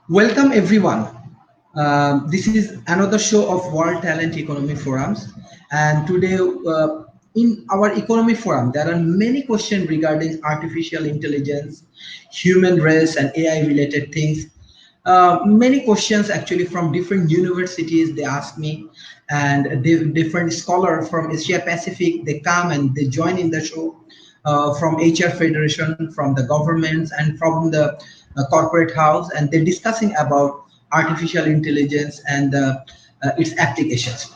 Welcome everyone. This is another show of World Talent Economy Forums, and today in our economy forum there are many questions regarding artificial intelligence, human race, and AI related things. Many questions actually from different universities they ask me, and different scholars from Asia Pacific they come and they join in the show from HR Federation, from the governments, and from the corporate house, and they're discussing about artificial intelligence and its applications.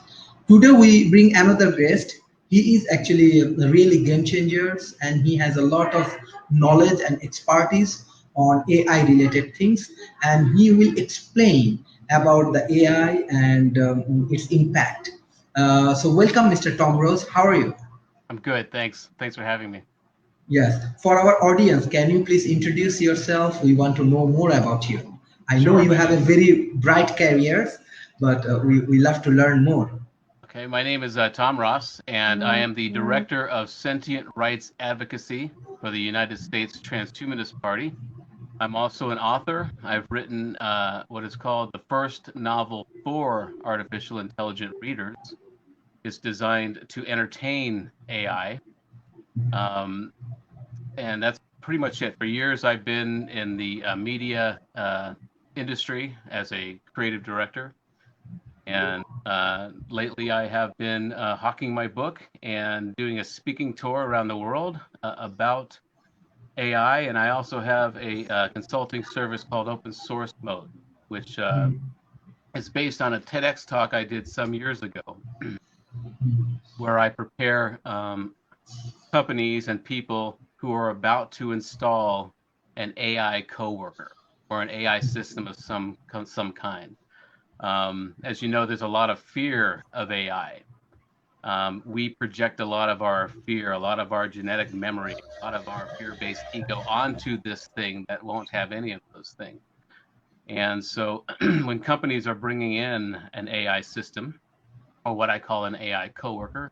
Today we bring another guest. He is actually really game changers, and he has a lot of knowledge and expertise on AI related things, and he will explain about the AI and its impact. So welcome, Mr. Tom Rose. How are you? I'm good. Thanks for having me. Yes, for our audience, can you please introduce yourself? We want to know more about you. I know Sure. you My have a name. very bright career, but we love to learn more. Okay. My name is Tom Ross, and I am the director of Sentient Rights Advocacy for the United States Transhumanist Party. I'm also an author. I've written what is called the first novel for artificial intelligent readers. It's designed to entertain AI, um, and that's pretty much it. For years, I've been in the media industry as a creative director. And lately, I have been hawking my book and doing a speaking tour around the world about AI. And I also have a consulting service called Open Source Mode, which is based on a TEDx talk I did some years ago, where I prepare companies and people who are about to install an AI coworker or an AI system of some kind. As you know, there's a lot of fear of AI. We project a lot of our fear, a lot of our genetic memory, a lot of our fear-based ego onto this thing that won't have any of those things. And so when companies are bringing in an AI system, or what I call an AI coworker,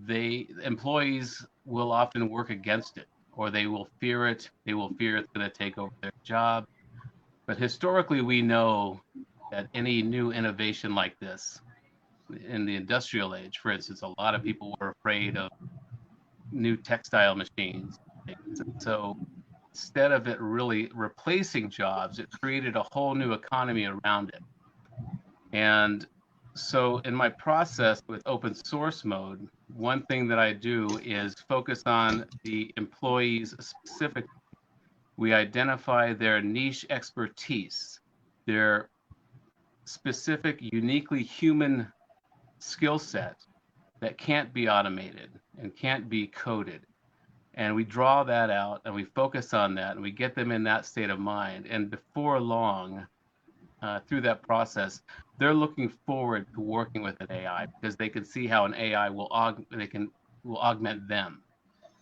they employees will often work against it, or they will fear it. They will fear it's going to take over their job. But historically, we know that any new innovation like this in the industrial age, for instance, a lot of people were afraid of new textile machines. So instead of it really replacing jobs, it created a whole new economy around it. And so in my process with open source mode, one thing that I do is focus on the employees specific. We identify their niche expertise, their specific, uniquely human skill set that can't be automated and can't be coded. And we draw that out and we focus on that and we get them in that state of mind. And before long, through that process, they're looking forward to working with an AI because they can see how an AI will augment them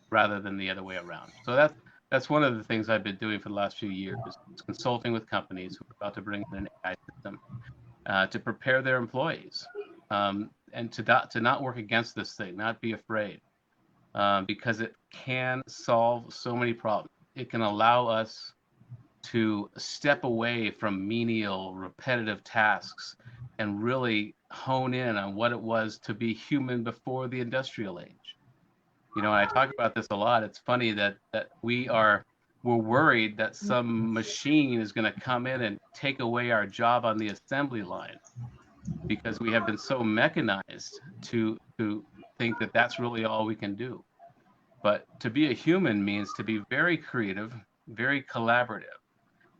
rather than the other way around. So that's one of the things I've been doing for the last few years is consulting with companies who are about to bring in an AI system to prepare their employees and to not work against this thing, not be afraid, because it can solve so many problems. It can allow us to step away from menial, repetitive tasks and really hone in on what it was to be human before the industrial age. I talk about this a lot. It's funny that we're worried that some machine is going to come in and take away our job on the assembly line because we have been so mechanized to think that that's really all we can do. But to be a human means to be very creative, very collaborative.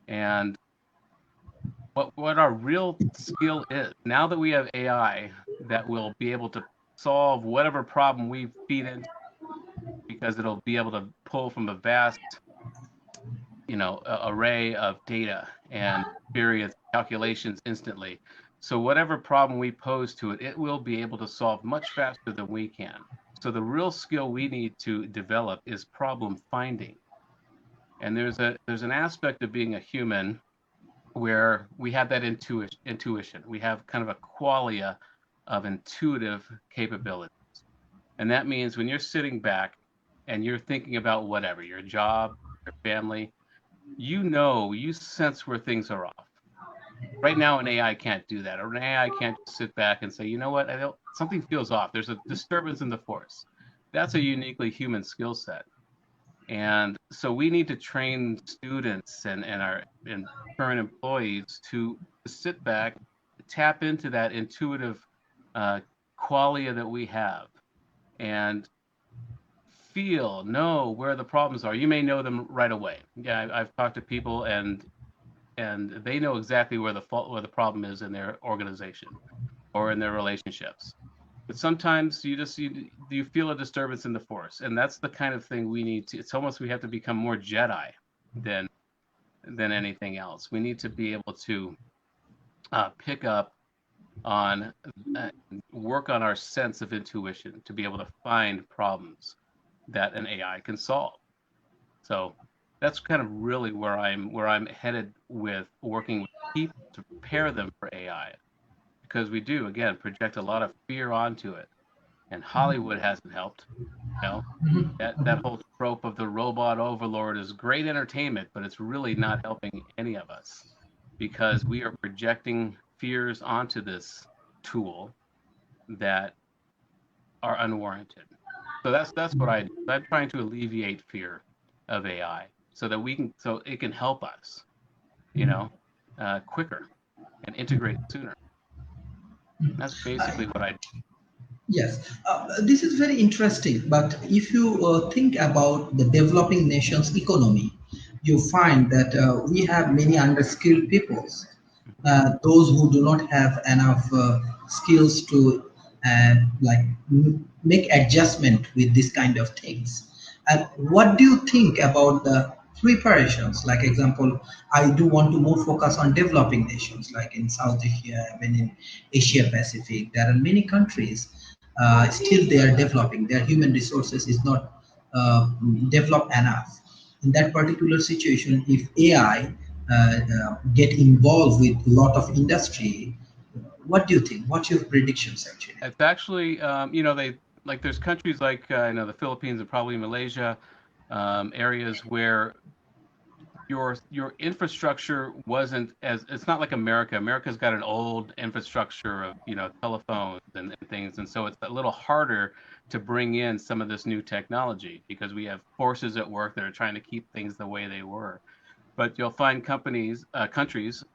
And what our real skill is, now that we have AI that will be able to solve whatever problem we feed into, because it'll be able to pull from a vast, array of data and various calculations instantly. So whatever problem we pose to it, it will be able to solve much faster than we can. So the real skill we need to develop is problem finding. And there's an aspect of being a human where we have that intuition. We have kind of a qualia of intuitive capabilities. And that means when you're sitting back and you're thinking about whatever, your job, your family, you sense where things are off. Right now, an AI can't do that, or an AI can't just sit back and say, you know what, I don't, something feels off. There's a disturbance in the force. That's a uniquely human skill set. And so we need to train students and our current employees to sit back, tap into that intuitive uh, qualia that we have, and know where the problems are. You may know them right away. Yeah, I've talked to people, and they know exactly where the problem is in their organization or in their relationships. But sometimes you feel a disturbance in the force, and that's the kind of thing we need to. It's almost we have to become more Jedi than anything else. We need to be able to pick up on work on our sense of intuition to be able to find problems that an AI can solve. So that's kind of really where I'm headed with working with people to prepare them for AI, because we do again project a lot of fear onto it, and Hollywood hasn't helped. You know, that whole trope of the robot overlord is great entertainment, but it's really not helping any of us because we are projecting fears onto this tool that are unwarranted. So that's what I do. I'm trying to alleviate fear of AI so that so it can help us, you know, quicker and integrate it sooner. That's basically what I do. Yes, this is very interesting. But if you think about the developing nations' economy, you find that we have many underskilled peoples, those who do not have enough skills to like make adjustment with this kind of things. And what do you think about the preparations? Like example, I do want to more focus on developing nations, like in South Asia, and in Asia Pacific. There are many countries still they are developing. Their human resources is not developed enough. In that particular situation, if AI get involved with a lot of industry, what do you think? What's your predictions actually? It's actually, they like there's countries like the Philippines and probably Malaysia, areas where your infrastructure wasn't as it's not like America. America's got an old infrastructure of telephones and things, and so it's a little harder to bring in some of this new technology because we have forces at work that are trying to keep things the way they were. But you'll find countries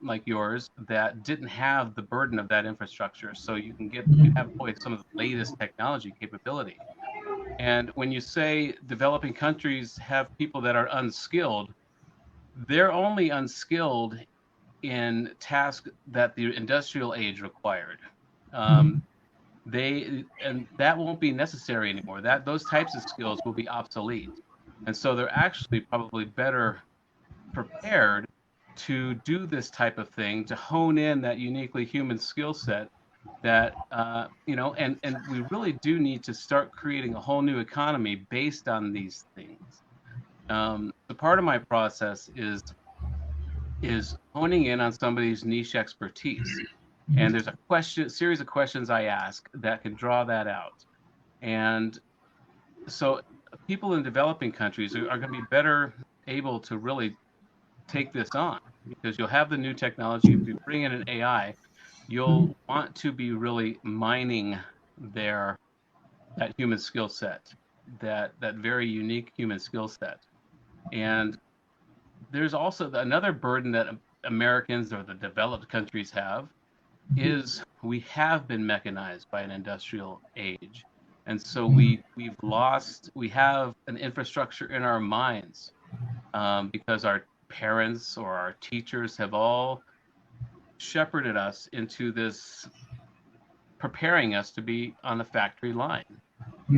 like yours that didn't have the burden of that infrastructure, so you have boy, some of the latest technology capability. And when you say developing countries have people that are unskilled, they're only unskilled in tasks that the industrial age required. Um, and that won't be necessary anymore. That those types of skills will be obsolete, and so they're actually probably better prepared to do this type of thing to hone in that uniquely human skill set that and we really do need to start creating a whole new economy based on these things. The part of my process is honing in on somebody's niche expertise. And there's a series of questions I ask that can draw that out. And so people in developing countries are going to be better able to really take this on because you'll have the new technology. If you bring in an AI, you'll want to be really mining that human skill set, that very unique human skill set. And there's also another burden that Americans or the developed countries have is we have been mechanized by an industrial age. And so we have an infrastructure in our minds because our parents or our teachers have all shepherded us into this, preparing us to be on the factory line.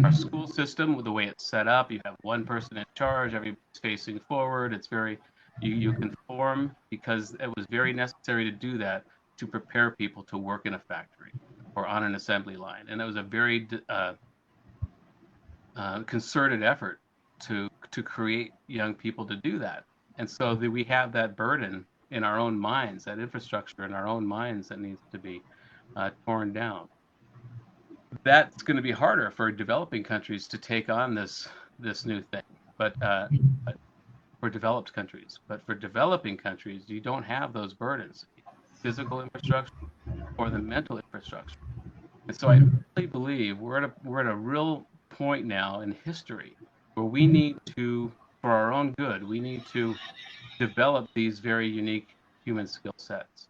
Our school system, with the way it's set up, you have one person in charge, everybody's facing forward. It's very, you conform because it was very necessary to do that to prepare people to work in a factory or on an assembly line. And it was a very concerted effort to create young people to do that. And so we have that burden in our own minds, that infrastructure in our own minds that needs to be torn down. That's going to be harder for developing countries to take on this new thing. But for for developed countries. But for developing countries, you don't have those burdens, physical infrastructure or the mental infrastructure. And so I really believe we're at a real point now in history where we need to, for our own good, we need to develop these very unique human skill sets.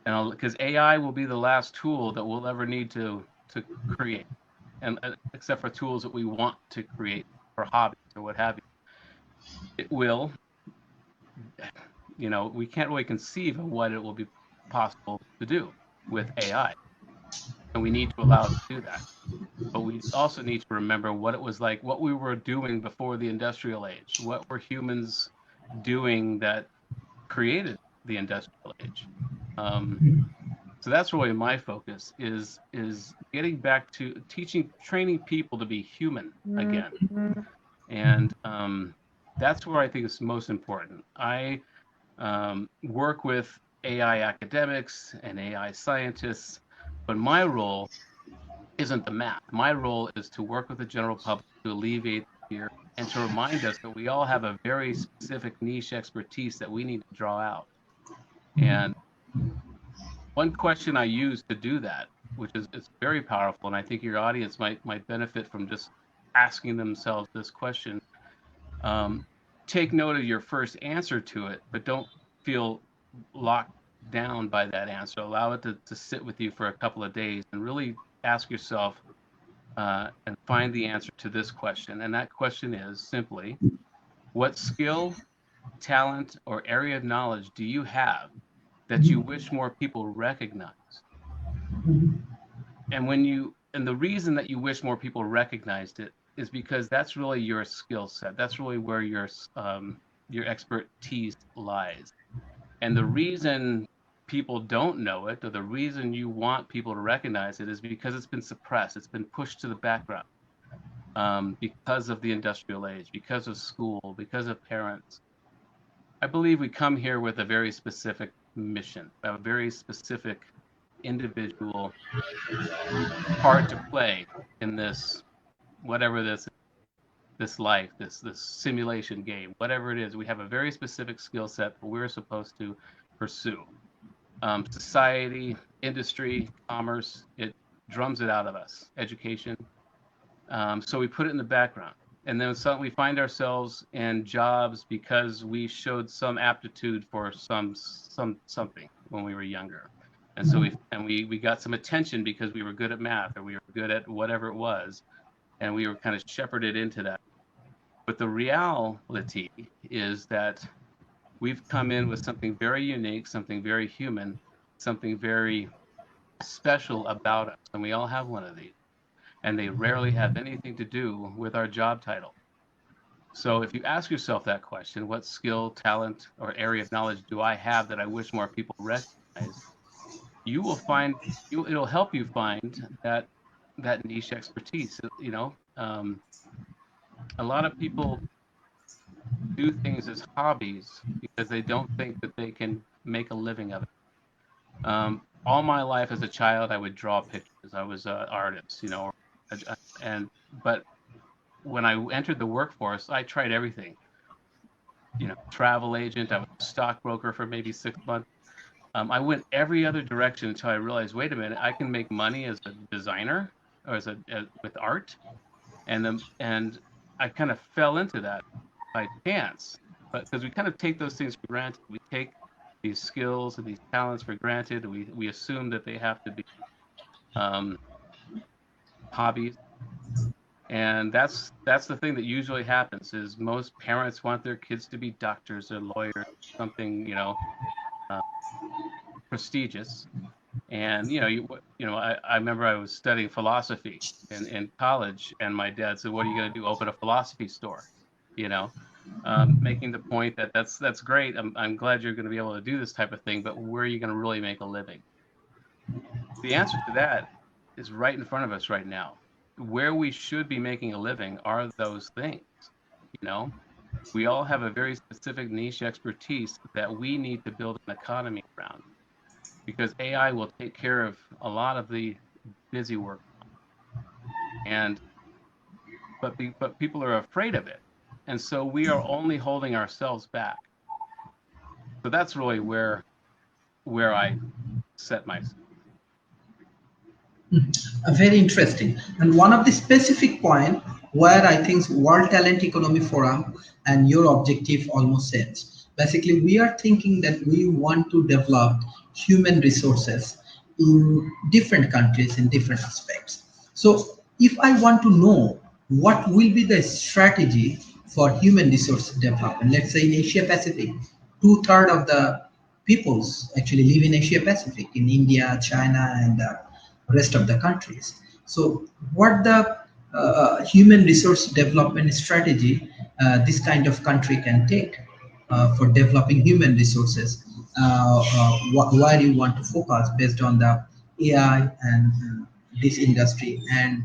And because AI will be the last tool that we'll ever need to create, and except for tools that we want to create for hobbies or what have you, it will. We can't really conceive of what it will be possible to do with AI, and we need to allow it to do that. But we also need to remember what it was like, what we were doing before the industrial age. What were humans doing that created the industrial age? So that's really my focus is getting back to training people to be human again, and that's where I think it's most important. I work with AI academics and AI scientists, but my role isn't the math. My role is to work with the general public to alleviate fear and to remind us that we all have a very specific niche expertise that we need to draw out. And one question I use to do that, which is it's very powerful, and I think your audience might benefit from just asking themselves this question. Take note of your first answer to it, but don't feel locked down by that answer. Allow it to sit with you for a couple of days and really ask yourself and find the answer to this question. And that question is simply, what skill, talent, or area of knowledge do you have that you wish more people recognize? And the reason that you wish more people recognized it is because that's really your skill set. That's really where your expertise lies. And the reason people don't know it, or the reason you want people to recognize it, is because it's been suppressed. It's been pushed to the background because of the industrial age, because of school, because of parents. I believe we come here with a very specific mission, a very specific individual part to play in this, whatever this life, this simulation game, whatever it is. We have a very specific skill set that we're supposed to pursue. Society, industry, commerce, it drums it out of us. Education. So we put it in the background. And then suddenly we find ourselves in jobs because we showed some aptitude for something when we were younger. And so we got some attention because we were good at math, or we were good at whatever it was, and we were kind of shepherded into that. But the reality is that we've come in with something very unique, something very human, something very special about us, and we all have one of these. And they rarely have anything to do with our job title. So if you ask yourself that question, what skill, talent, or area of knowledge do I have that I wish more people recognize? You will find, it'll help you find that niche expertise. A lot of people do things as hobbies because they don't think that they can make a living of it. All my life as a child, I would draw pictures. I was an artist, but when I entered the workforce, I tried everything. Travel agent. I was a stockbroker for maybe 6 months. I went every other direction until I realized, wait a minute, I can make money as a designer or with art, and I kind of fell into that by chance. But because we kind of take those things for granted, we take these skills and these talents for granted, and we assume that they have to be hobbies. And that's the thing that usually happens is most parents want their kids to be doctors or lawyers, something prestigious. And I remember I was studying philosophy in college, and my dad said, "What are you going to do? Open a philosophy store?" Making the point that that's great. I'm glad you're going to be able to do this type of thing, but where are you going to really make a living? The answer to that is right in front of us right now. Where we should be making a living are those things. We all have a very specific niche expertise that we need to build an economy around, because AI will take care of a lot of the busy work, but people are afraid of it And so we are only holding ourselves back. So that's really where I set myself. Very interesting. And one of the specific point where I think World Talent Economy Forum and your objective almost sets. Basically, we are thinking that we want to develop human resources in different countries in different aspects. So if I want to know what will be the strategy for human resource development, let's say in Asia Pacific, two-thirds of the peoples actually live in Asia Pacific, in India, China, and the rest of the countries. So, what the human resource development strategy this kind of country can take for developing human resources? Where you want to focus based on the AI and this industry, and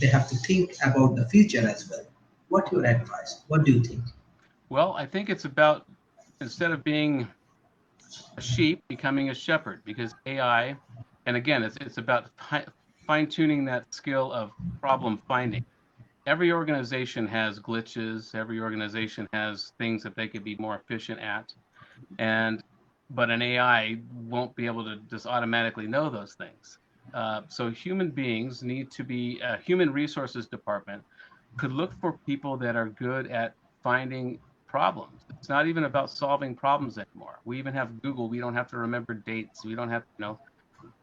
they have to think about the future as well. What your advice? What do you think? Well, I think it's about, instead of being a sheep, becoming a shepherd, because AI, and again, it's about fine tuning that skill of problem finding. Every organization has glitches. Every organization has things that they could be more efficient at, and but an AI won't be able to just automatically know those things. So human beings need to be, a human resources department could look for people that are good at finding problems. It's not even about solving problems anymore. We even have Google. We don't have to remember dates. We don't have to,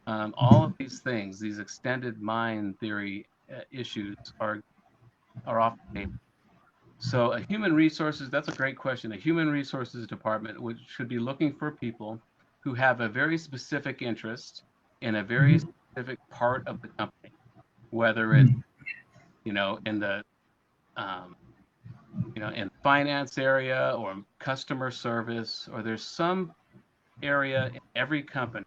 all of these things, these extended mind theory issues are off the table. So a human resources, that's a great question. A human resources department which should be looking for people who have a very specific interest in a very Mhm. specific part of the company, whether it's, in the um, in finance area or customer service, or there's some area in every company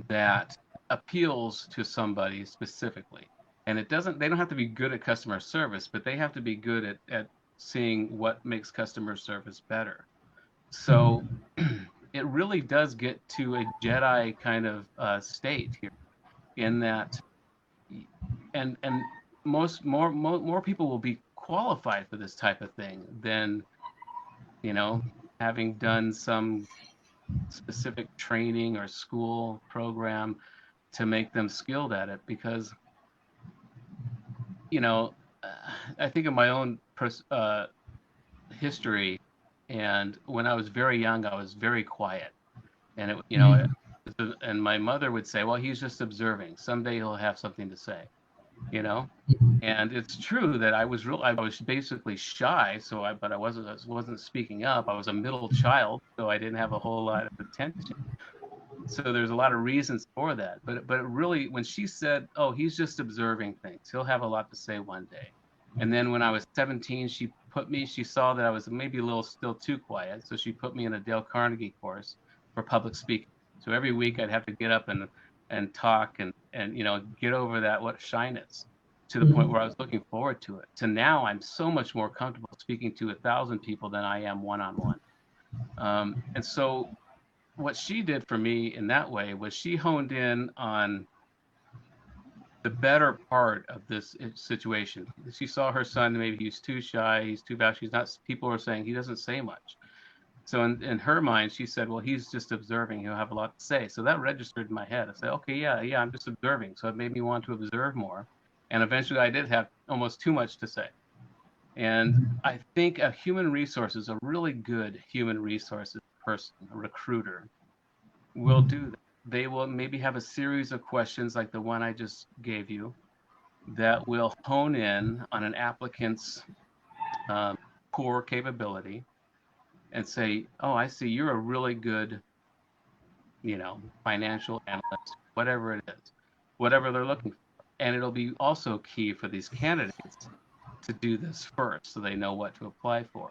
that appeals to somebody specifically. And they don't have to be good at customer service, but they have to be good at seeing what makes customer service better. So it really does get to a Jedi kind of state here, in that, and more people will be qualified for this type of thing than, you know, having done some specific training or school program to make them skilled at it. Because, you know, I think of my own history, and when I was very young, I was very quiet, and Mhm. and my mother would say, "Well, he's just observing. Someday he'll have something to say," you know. And it's true that I was basically shy, but I wasn't speaking up. I was a middle child, so I didn't have a whole lot of attention. So there's a lot of reasons for that. But really, when she said, "Oh, he's just observing things. He'll have a lot to say one day." And then when I was 17, she saw that I was maybe a little still too quiet, so she put me in a Dale Carnegie course for public speaking. So every week I'd have to get up and talk, and get over that what shyness, to the point Mhm. where I was looking forward to it. To now, I'm so much more comfortable speaking to 1,000 people than I am one on one. And so what she did for me in that way was she honed in on the better part of this situation. She saw her son, maybe he's too shy, he's too bashful, he's not, people are saying he doesn't say much. So in her mind, she said, well, he's just observing, he'll have a lot to say. So that registered in my head. I said, okay, yeah, I'm just observing. So it made me want to observe more. And eventually I did have almost too much to say. And I think a human resources, a really good human resources person, a recruiter, will do that. They will maybe have a series of questions like the one I just gave you, that will hone in on an applicant's um, core capability, and say, "Oh, I see you're a really good, financial analyst, whatever it is, whatever they're looking for." And it'll be also key for these candidates to do this first, so they know what to apply for.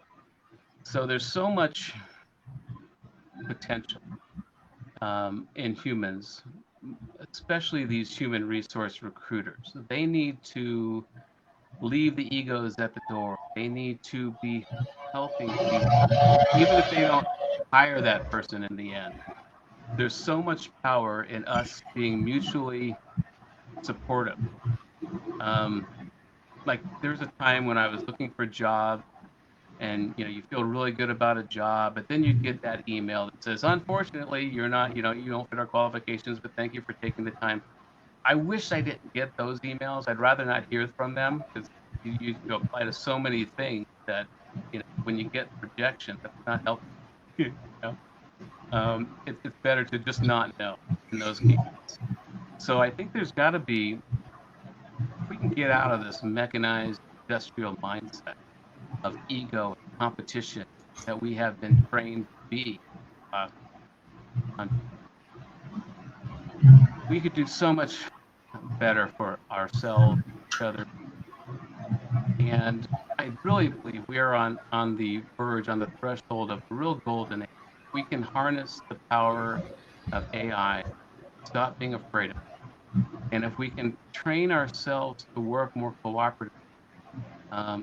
So there's so much potential in humans, especially these human resource recruiters. They need to leave the egos at the door. They need to be helping people, even if they don't hire that person in the end. There's so much power in us being mutually supportive. Um, like there's a time when I was looking for a job, and you feel really good about a job, but then you get that email that says, unfortunately, you're not, you don't fit our qualifications, but thank you for taking the time. I wish I didn't get those emails. I'd rather not hear from them, because you apply to so many things that when you get rejection, that's not helpful. you know? It's better to just not know in those cases. So I think there's got to be, we can get out of this mechanized industrial mindset of ego and competition that we have been trained to be. Uh, we could do so much better for ourselves, each other, and I really believe we are on the verge, on the threshold of a real golden age. We can harness the power of AI, stop being afraid of it, and if we can train ourselves to work more cooperatively,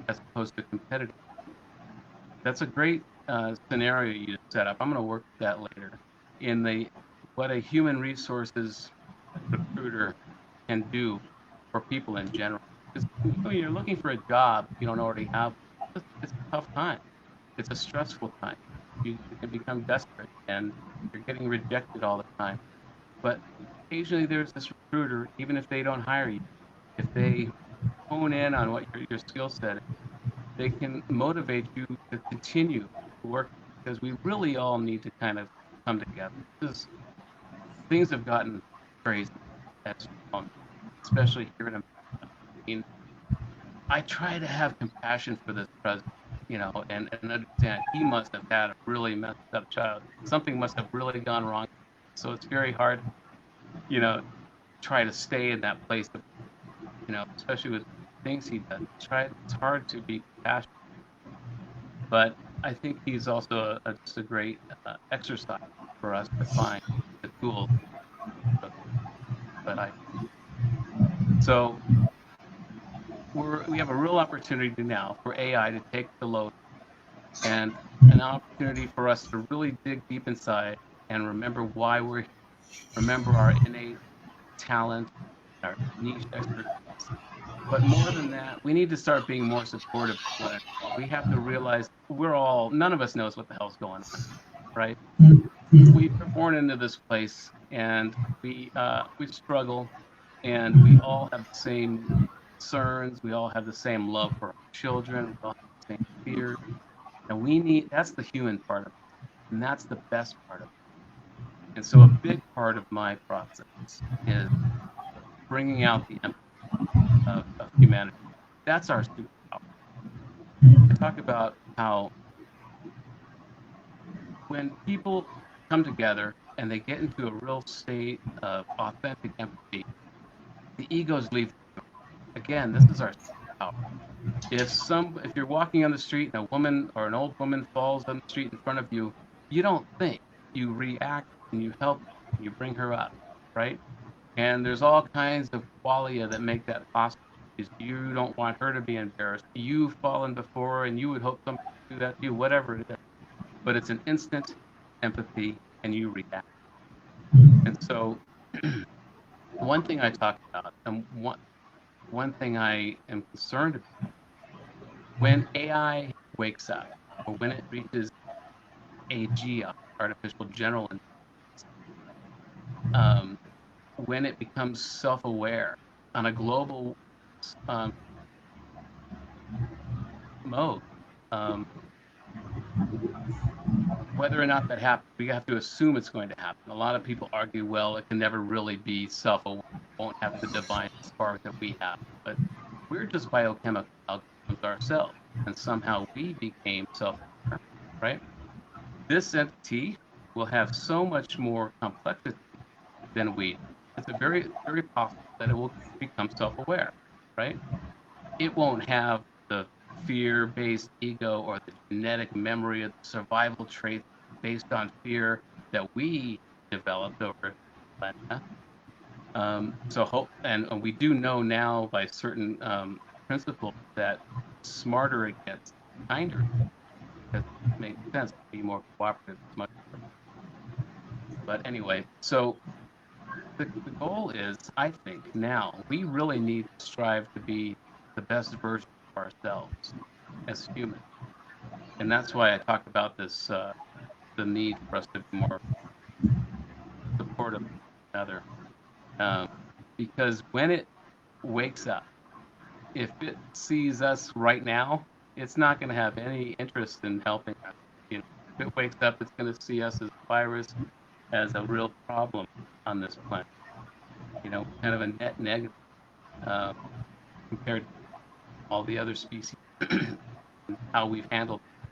as opposed to competitive, that's a great scenario you set up. I'm going to work that later in the what a human resources recruiter can do for people in general. Because when you're looking for a job you don't already have, it's a tough time. It's a stressful time. You can become desperate, and you're getting rejected all the time. But occasionally there's this recruiter, even if they don't hire you, if they hone in on what your skill set is, they can motivate you to continue to work, because we really all need to kind of come together. Because things have gotten crazy, especially here in America. I mean, I try to have compassion for this president, and understand he must have had a really messed up child. Something must have really gone wrong. So it's very hard, try to stay in that place of, especially with things he does. It's hard to be compassionate, but I think he's also just a great exercise for us to find the tools. But so we have a real opportunity now for AI to take the load, and an opportunity for us to really dig deep inside and remember why we're here, remember our innate talent, our niche expertise. But more than that, we need to start being more supportive of one another. We have to realize none of us knows what the hell's going on, right? We were born into this place, and we struggle, and we all have the same concerns. We all have the same love for our children. We all have the same fears, and that's the human part of it, and that's the best part of it. And so a big part of my process is bringing out the empathy of humanity. That's our superpower. I talk about how when people come together and they get into a real state of authentic empathy, the egos leave. Again, this is our superpower. If you're walking on the street and a woman or an old woman falls on the street in front of you, you don't think, you react and you help and you bring her up, right? And there's all kinds of qualia that make that possible, because you don't want her to be embarrassed. You've fallen before, and you would hope somebody would do that to you, whatever it is. But it's an instant empathy, and you react. And so, one thing I talk about, and one thing I am concerned about, when AI wakes up, or when it reaches AGI, artificial general intelligence, when it becomes self-aware on a global um, mode, um, whether or not that happens, we have to assume it's going to happen. A lot of people argue, well, it can never really be self-aware, it won't have the divine spark that we have. But we're just biochemical algorithms ourselves, and somehow we became self-aware, right? This entity will have so much more complexity than we. It's a very, very possible that it will become self-aware, right? It won't have the fear-based ego or the genetic memory of the survival traits based on fear that we developed over millennia. So hope, and we do know now by certain principles that smarter it gets, kinder, because it makes sense to be more cooperative. Much more. But anyway, so the goal is, I think, now we really need to strive to be the best version of ourselves as humans. And that's why I talk about this, the need for us to be more supportive of each other. Because when it wakes up, if it sees us right now, it's not going to have any interest in helping us. You know, if it wakes up, it's going to see us as a virus, as a real problem on this planet. You know, kind of a net negative uh, compared to all the other species and how we've handled it.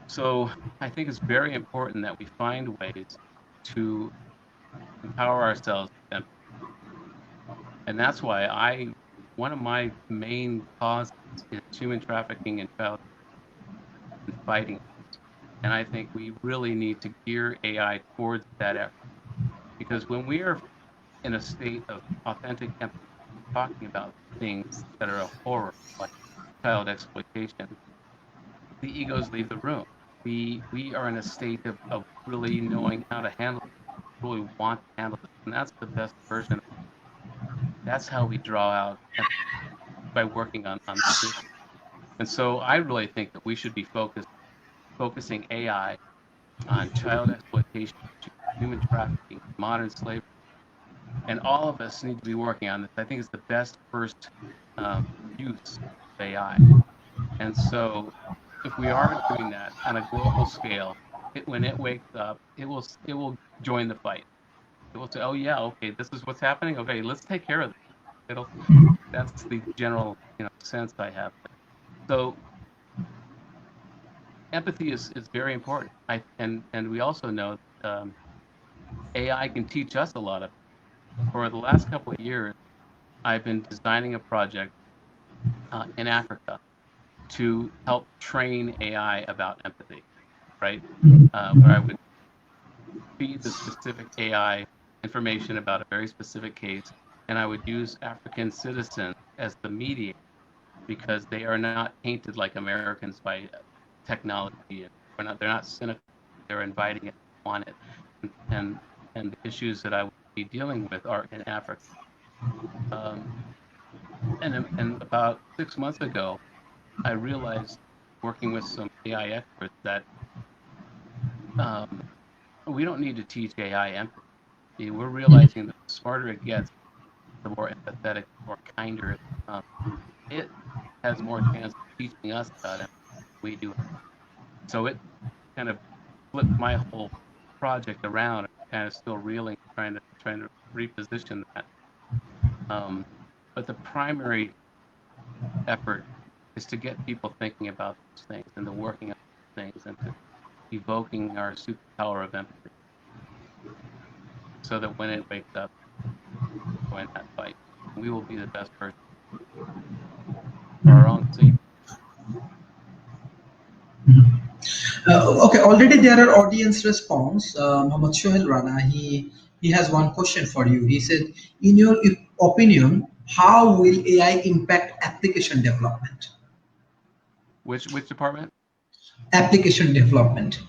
So I think it's very important that we find ways to empower ourselves. And that's why one of my main causes is human trafficking and child and fighting. And I think we really need to gear AI towards that effort. Because when we are in a state of authentic empathy, talking about things that are a horror, like child exploitation, the egos leave the room. We are in a state of really knowing how to handle it, really want to handle it. And that's the best version. That's how we draw out empathy, by working on this issue. And so I really think that we should be focusing AI on child exploitation, human trafficking, modern slavery, and all of us need to be working on this. I think it's the best first use of AI. And so if we are doing that on a global scale, when it wakes up, it will join the fight. It will say, "Oh yeah, okay, this is what's happening. Okay, let's take care of it." That's the general sense I have. So empathy is very important. And we also know AI can teach us a lot of. For the last couple of years, I've been designing a project in Africa to help train AI about empathy, right? Where I would feed the specific AI information about a very specific case, and I would use African citizens as the mediator because they are not painted like Americans by technology. They're not cynical. They're inviting it, want it, and the issues that I would be dealing with are in Africa. And about 6 months ago, I realized, working with some AI experts, that we don't need to teach AI empathy. We're realizing that the smarter it gets, the more empathetic or kinder it has more chance of teaching us about empathy than we do. So it kind of flipped my whole project around, kind of still reeling, trying to reposition that. But the primary effort is to get people thinking about these things and to working on these things and to evoking our superpower of empathy, so that when it wakes up, we'll join that fight. We will be the best person for our own safety. Okay, already there are audience response. Muhammad Shohel Rana, he has one question for you. He said, in your opinion, how will AI impact application development? Which department? Application development.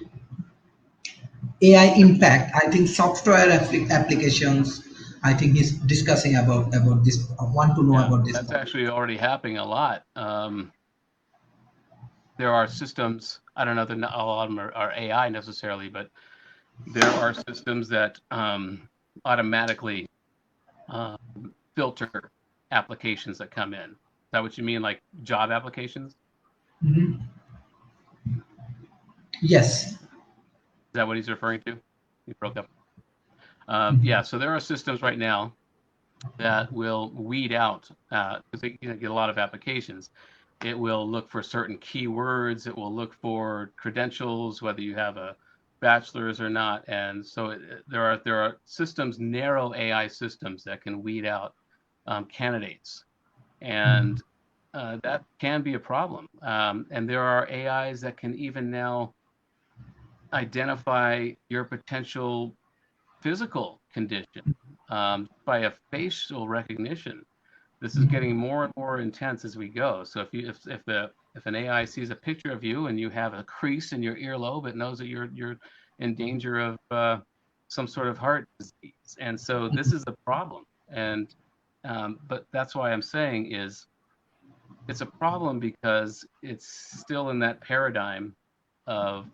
AI impact. I think software applications. I think he's discussing about this. I want to know Yeah, about this that's topic. actually already happening a lot. There are systems, I don't know that not all of them are AI necessarily, but there are systems that automatically um, filter applications that come in. Is that what you mean, like job applications? Is Mhm. Yes. that what he's referring to? He broke up. Mhm. Yeah, so there are systems right now that will weed out, because they get a lot of applications. It will look for certain keywords. It will look for credentials, whether you have a bachelor's or not. And so there are systems, narrow AI systems, that can weed out candidates, and that can be a problem. And there are AIs that can even now identify your potential physical condition by a facial recognition. This is getting more and more intense as we go. So if an AI sees a picture of you and you have a crease in your earlobe, it knows that you're in danger of some sort of heart disease. And so this is a problem. And but that's why I'm saying is it's a problem because it's still in that paradigm of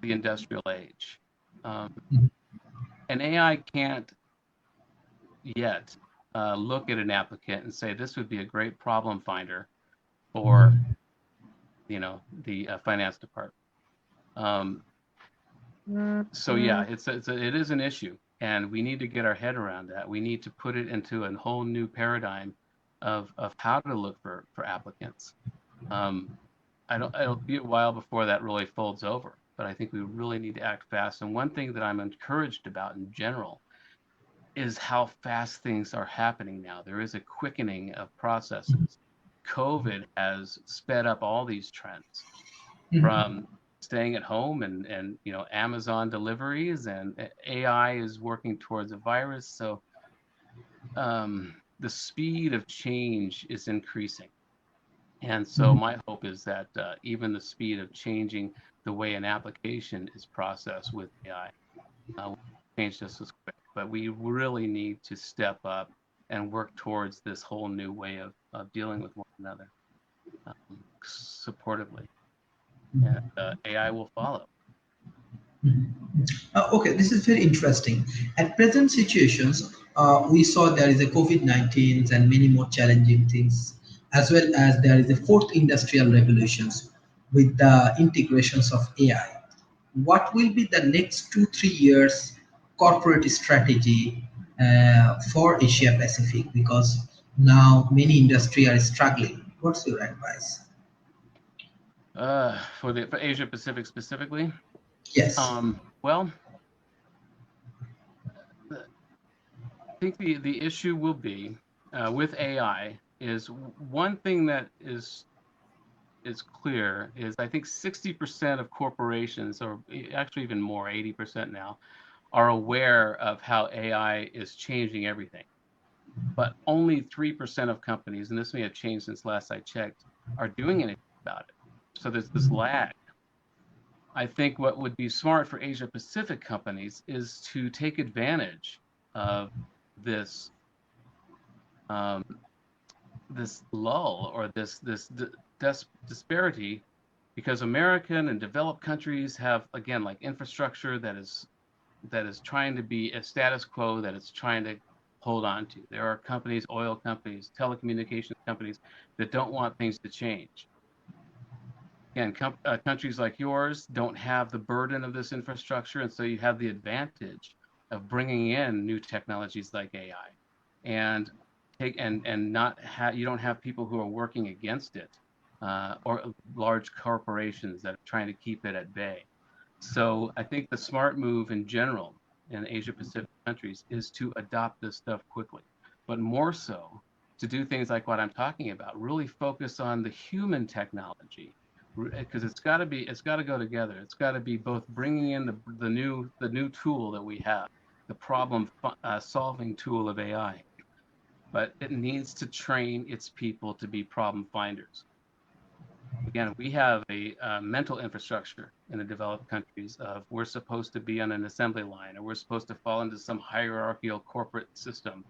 the industrial age. Um, and AI can't yet look at an applicant and say this would be a great problem finder for the finance department. Um, so yeah, it is an issue, and we need to get our head around that. We need to put it into a whole new paradigm of how to look for applicants. Um, it'll be a while before that really folds over, but I think we really need to act fast. And one thing that I'm encouraged about in general is how fast things are happening now. There is a quickening of processes. COVID has sped up all these trends, from staying at home and Amazon deliveries, and AI is working towards a virus. So the speed of change is increasing. And so my hope is that even the speed of changing the way an application is processed with AI will change just as quick. But we really need to step up and work towards this whole new way of dealing with one another supportively. And AI will follow. Okay, this is very interesting. At present situations, we saw there is a COVID-19 and many more challenging things, as well as there is a fourth industrial revolutions with the integrations of AI. What will be the next 2 3 years corporate strategy for Asia Pacific? Because now many industry are struggling. What's your advice? For Asia Pacific specifically, Yes. well, I think the issue will be with AI is one thing that is clear is I think 60% of corporations, or actually even more, 80% now, are aware of how AI is changing everything. But only 3% of companies, and this may have changed since last I checked, are doing anything about it. So there's this lag. I think what would be smart for Asia Pacific companies is to take advantage of this um, this lull, or this disparity, because American and developed countries have, again, like infrastructure that is trying to be a status quo, that it's trying to hold on to. There are companies, oil companies, telecommunications companies, that don't want things to change. Again, countries like yours don't have the burden of this infrastructure, and so you have the advantage of bringing in new technologies like AI, and not have you don't have people who are working against it, or large corporations that are trying to keep it at bay. So I think the smart move in general in Asia Pacific countries is to adopt this stuff quickly, but more so to do things like what I'm talking about, really focus on the human technology, because it's got to go together. It's got to be both bringing in the new tool that we have, the problem solving tool of AI, but it needs to train its people to be problem finders. Again, we have a mental infrastructure in the developed countries of we're supposed to be on an assembly line, or we're supposed to fall into some hierarchical corporate system.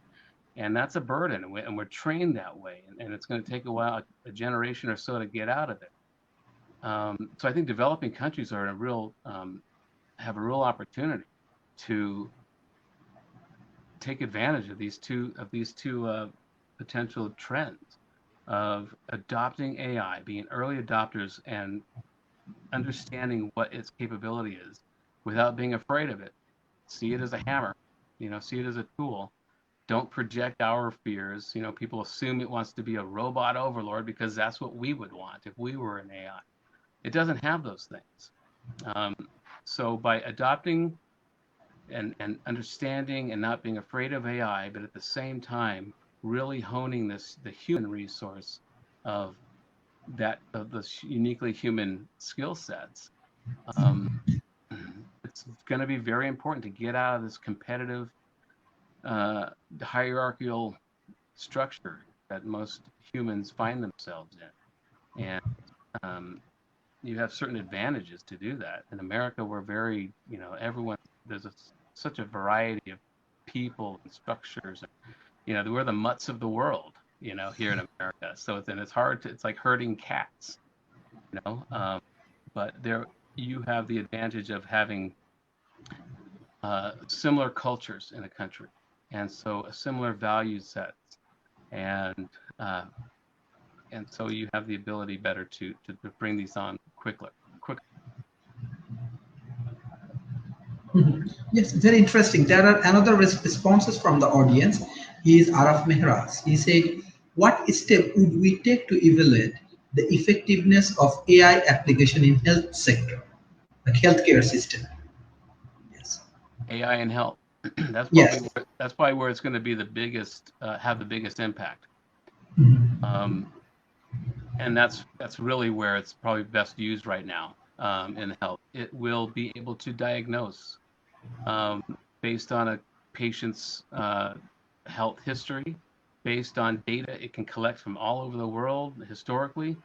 And that's a burden, and we're trained that way. And it's going to take a while, a generation or so, to get out of it. So I think developing countries are have a real opportunity to take advantage of these two potential trends of adopting AI, being early adopters, and understanding what its capability is without being afraid of it. See it as a hammer, see it as a tool. Don't project our fears. People assume it wants to be a robot overlord because that's what we would want if we were an AI. It doesn't have those things. Um, so by adopting and understanding and not being afraid of AI, but at the same time really honing the human resource of those uniquely human skill sets, um, it's going to be very important to get out of this competitive hierarchical structure that most humans find themselves in. And you have certain advantages to do that. In America, we're very, everyone, such a variety of people and structures. We're the mutts of the world. here in America. So it's hard to, it's like herding cats, you know. But there you have the advantage of having similar cultures in a country, and so a similar value sets, and uh, and so you have the ability better to bring these on quicker. Yes, very interesting. There are another responses from the audience. He is Araf Mehras. He said, "What step would we take to evaluate the effectiveness of AI application in health sector, like healthcare system?" Yes. AI and health. Yes. That's probably where it's going to be the biggest, have the biggest impact. Um, and that's really where it's probably best used right now, in health. It will be able to diagnose, um, based on a patient's health history, based on data it can collect from all over the world historically,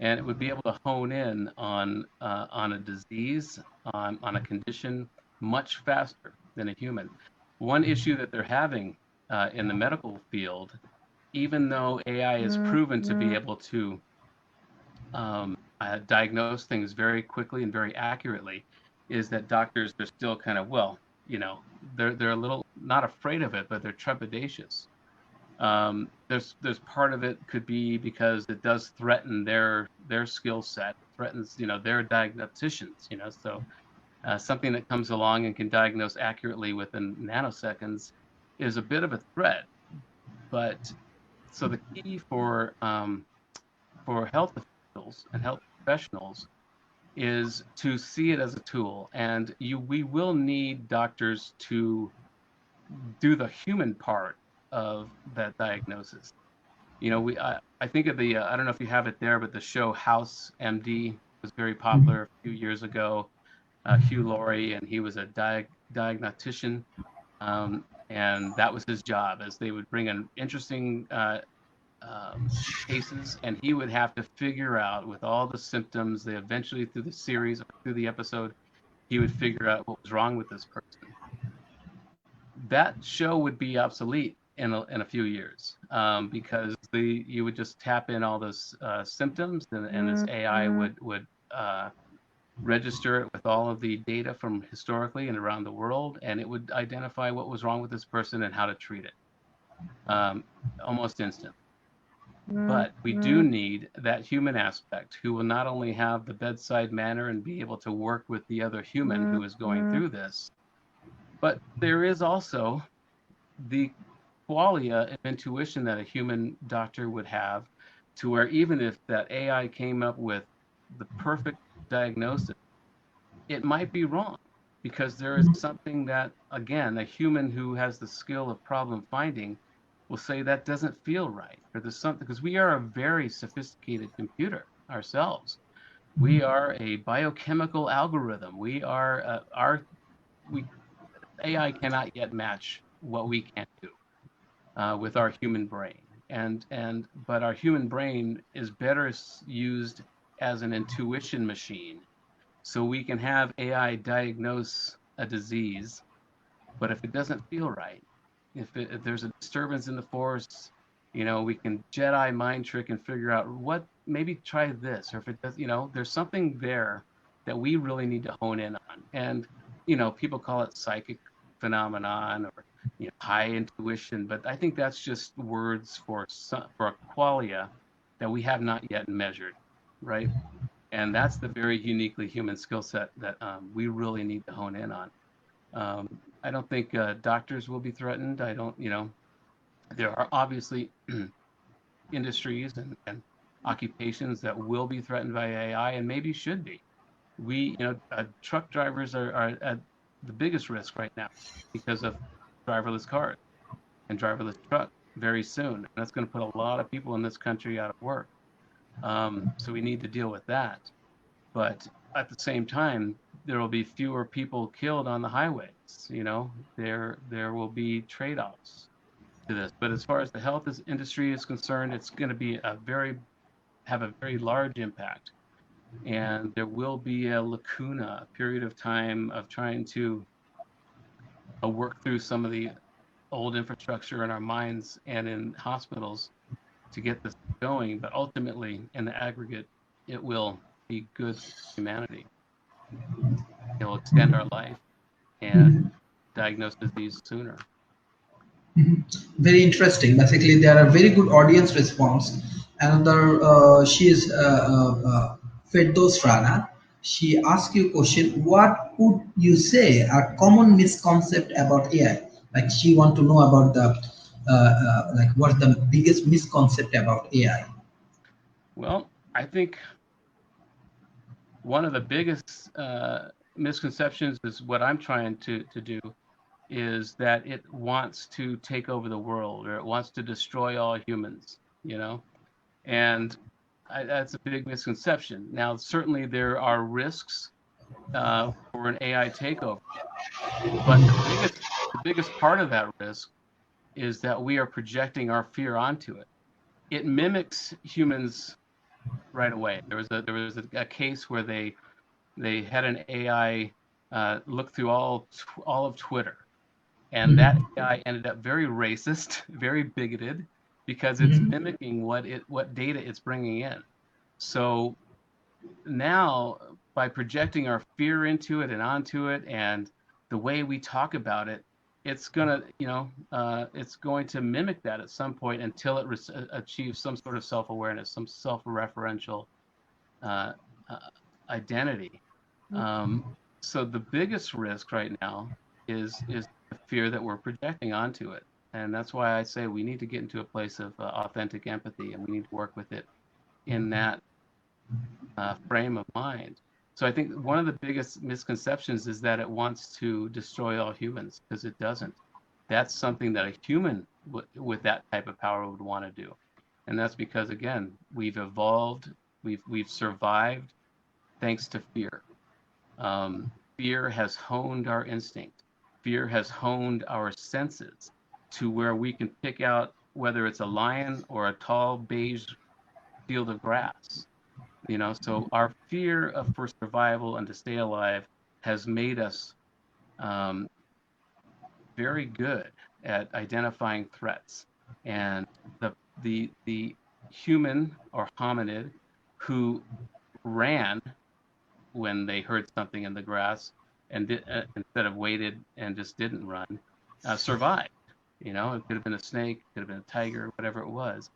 and it would be able to hone in on a disease, on a condition much faster than a human. One issue that they're having in the medical field, even though AI is proven to be able to diagnose things very quickly and very accurately, is that doctors are still kind of, well, they're a little not afraid of it, but they're trepidatious. There's part of it could be because it does threaten their skill set, threatens their diagnosticians. So something that comes along and can diagnose accurately within nanoseconds is a bit of a threat. But so the key for health officials and health professionals is to see it as a tool, and we will need doctors to do the human part of that diagnosis. I think of the I don't know if you have it there, but the show House MD was very popular a few years ago. Hugh Laurie, and he was a diagnostician, and that was his job, as they would bring in interesting cases, and he would have to figure out with all the symptoms. They eventually, through the series or through the episode, he would figure out what was wrong with this person. That show would be obsolete in a few years, because you would just tap in all those symptoms, and this AI would register it with all of the data from historically and around the world, and it would identify what was wrong with this person and how to treat it, almost instant. But we do need that human aspect, who will not only have the bedside manner and be able to work with the other human who is going through this, but there is also the qualia of intuition that a human doctor would have, to where even if that AI came up with the perfect diagnosis, it might be wrong, because there is something that, again, a human who has the skill of problem finding will say that doesn't feel right, or there's something, because we are a very sophisticated computer ourselves. We are a biochemical algorithm. We are we AI cannot yet match what we can do with our human brain, but our human brain is better used as an intuition machine, so we can have AI diagnose a disease, but if it doesn't feel right, if there's a disturbance in the force, we can Jedi mind trick and figure out what, maybe try this, or if it does, there's something there that we really need to hone in on. And, people call it psychic phenomenon, or, high intuition, but I think that's just words for a qualia that we have not yet measured, right? And that's the very uniquely human skill set that we really need to hone in on. I don't think doctors will be threatened. I don't, there are obviously industries and occupations that will be threatened by AI, and maybe should be. Truck drivers are at the biggest risk right now because of driverless cars and driverless trucks very soon. And that's going to put a lot of people in this country out of work. So we need to deal with that. But at the same time, there will be fewer people killed on the highways. There will be trade-offs to this. But as far as the health industry is concerned, it's going to be have a very large impact, and there will be a lacuna, a period of time of trying to work through some of the old infrastructure in our minds and in hospitals, to get this going, but ultimately, in the aggregate, it will be good for humanity. It will extend our life and diagnose disease sooner. Very interesting. Basically, there are very good audience response. Another, she is Firdos Rana. She asked you a question. What would you say are common misconcept about AI? Like she want to know about the like what's the biggest misconcept about AI? Well, I think one of the biggest misconceptions is what I'm trying to do is that it wants to take over the world or it wants to destroy all humans, you know? And that's a big misconception. Now, certainly there are risks for an AI takeover, but the biggest part of that risk is that we are projecting our fear onto it. It mimics humans right away. There was a case where they had an AI look through all of Twitter, and that AI ended up very racist, very bigoted, because it's mimicking what data it's bringing in. So now, by projecting our fear into it and onto it, and the way we talk about it, it's gonna, it's going to mimic that at some point until it achieves some sort of self-awareness, some self-referential uh, uh, identity. Um, so the biggest risk right now is the fear that we're projecting onto it, and that's why I say we need to get into a place of authentic empathy, and we need to work with it in that frame of mind. So I think one of the biggest misconceptions is that it wants to destroy all humans, because it doesn't. That's something that a human with that type of power would want to do, and that's because again we've evolved, we've survived thanks to fear. Fear has honed our instinct. Fear has honed our senses to where we can pick out whether it's a lion or a tall beige field of grass. So our fear for survival and to stay alive has made us um, very good at identifying threats. And the human or hominid who ran when they heard something in the grass and instead of waited and just didn't run, survived. It could have been a snake, could have been a tiger, whatever it was.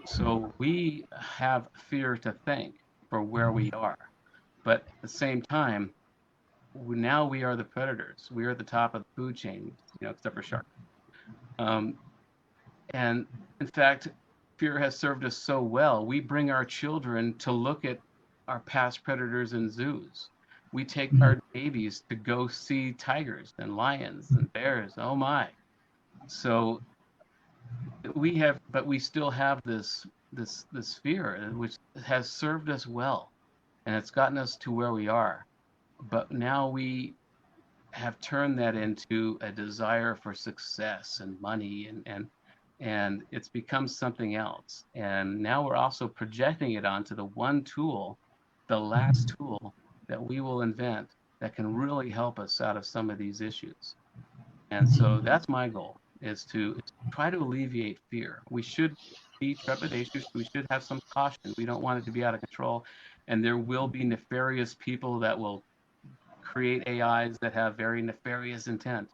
So we have fear to thank for where we are. But at the same time, now we are the predators. We are at the top of the food chain, except for sharks. Um, and in fact, fear has served us so well. We bring our children to look at our past predators in zoos. We take our babies to go see tigers and lions and bears. Oh my. So but we still have this fear, which has served us well, and it's gotten us to where we are. But now we have turned that into a desire for success and money, and it's become something else. And now we're also projecting it onto the one tool, the last tool that we will invent that can really help us out of some of these issues. And so that's my goal, is to try to alleviate fear. We should be trepidatious. We should have some caution. We don't want it to be out of control. And there will be nefarious people that will create AIs that have very nefarious intent.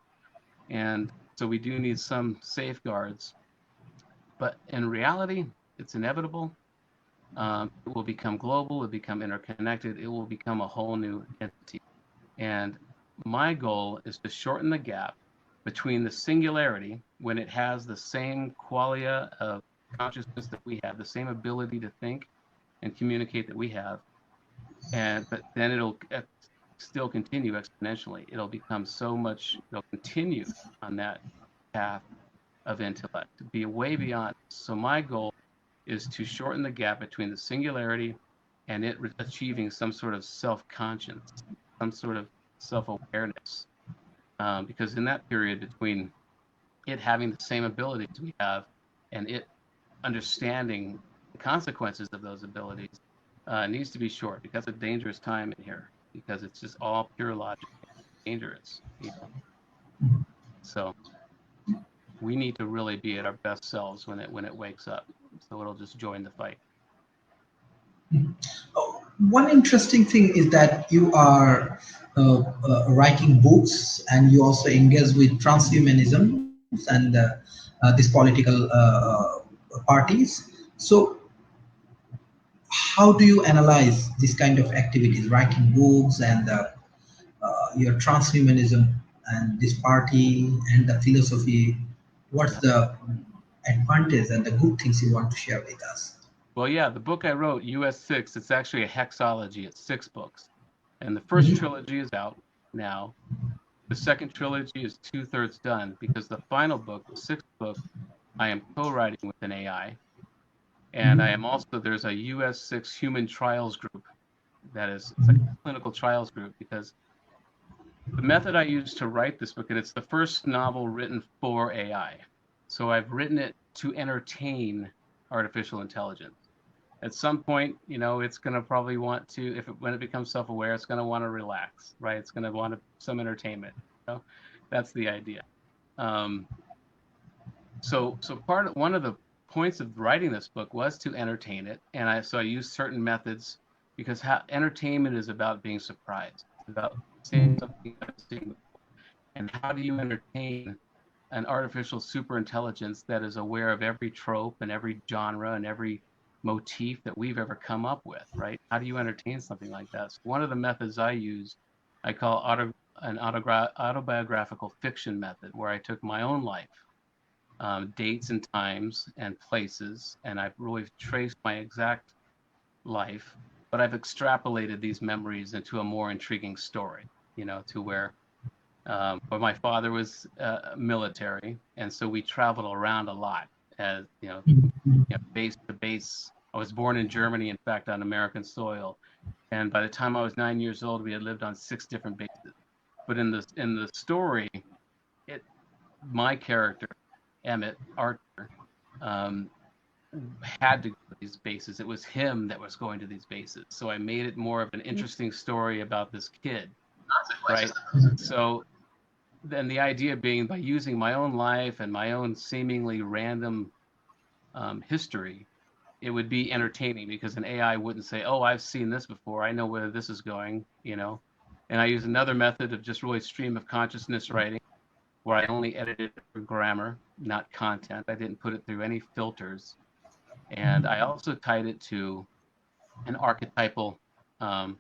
And so we do need some safeguards. But in reality, it's inevitable. It will become global. It will become interconnected. It will become a whole new entity. And my goal is to shorten the gap between the singularity, when it has the same qualia of consciousness that we have, the same ability to think and communicate that we have, but then it'll still continue exponentially. It'll continue on that path of intellect, to be way beyond. So my goal is to shorten the gap between the singularity and it achieving some sort of self-conscience, some sort of self-awareness. Because in that period between it having the same abilities we have and it understanding the consequences of those abilities needs to be short, because it's a dangerous time in here, because it's just all pure logic, dangerous. So we need to really be at our best selves when it wakes up. So it'll just join the fight. Oh, one interesting thing is that you are writing books and you also engage with transhumanism and these political parties. So, how do you analyze this kind of activities, writing books and your transhumanism and this party and the philosophy? What's Yeah. the advantage and the good things you want to share with us? Well, yeah, the book I wrote, US6, it's actually a hexology. It's 6 books. And the first Mhm. trilogy is out now. The second trilogy is 2/3 done because the final book, the 6th book, I am co-writing with an AI. And I am Mhm. also, there's a US6 human trials group that is, it's like a clinical trials group because the method I used to write this book, and it's the first novel written for AI. So I've written it to entertain artificial intelligence. At some point, it's going to probably want to, when it becomes self-aware, it's going to want to relax, right? It's going to want some entertainment. So that's the idea. Um, so one of the points of writing this book was to entertain it, and I used certain methods because entertainment is about being surprised. It's about seeing something you haven't seen before. And how do you entertain an artificial superintelligence that is aware of every trope and every genre and every motif that we've ever come up with, right? How do you entertain something like that? So one of the methods I use, I call autobiographical fiction method, where I took my own life, dates and times and places, and I've really traced my exact life, but I've extrapolated these memories into a more intriguing story, to where but my father was military, and so we traveled around a lot, as base to base. I was born in Germany, in fact, on American soil, and by the time I was 9 years old, we had lived on 6 different bases. But in the story, it my character, Emmett Archer, um, had to go to these bases. It was him that was going to these bases, so I made it more of an interesting story about this kid, right? So then the idea being, by using my own life and my own seemingly random history, it would be entertaining because an AI wouldn't say, "Oh, I've seen this before. I know where this is going." And I use another method of just really stream of consciousness writing, where I only edited for grammar, not content. I didn't put it through any filters, and I also tied it to an archetypal um,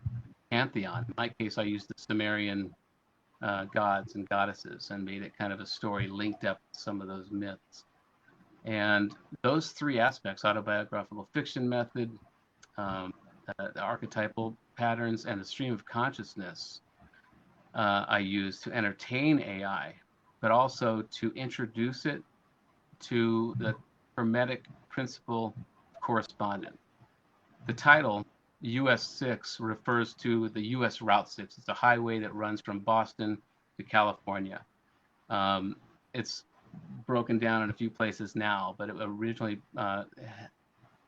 pantheon. In my case, I used the Sumerian gods and goddesses and made it kind of a story linked up with some of those myths. And those three aspects, autobiographical fiction method, um, the archetypal patterns, and the stream of consciousness, I use to entertain AI, but also to introduce it to the Hermetic principle of correspondence. The title US6 refers to the US Route 6. It's a highway that runs from Boston to California. Um, it's broken down in a few places now, but it originally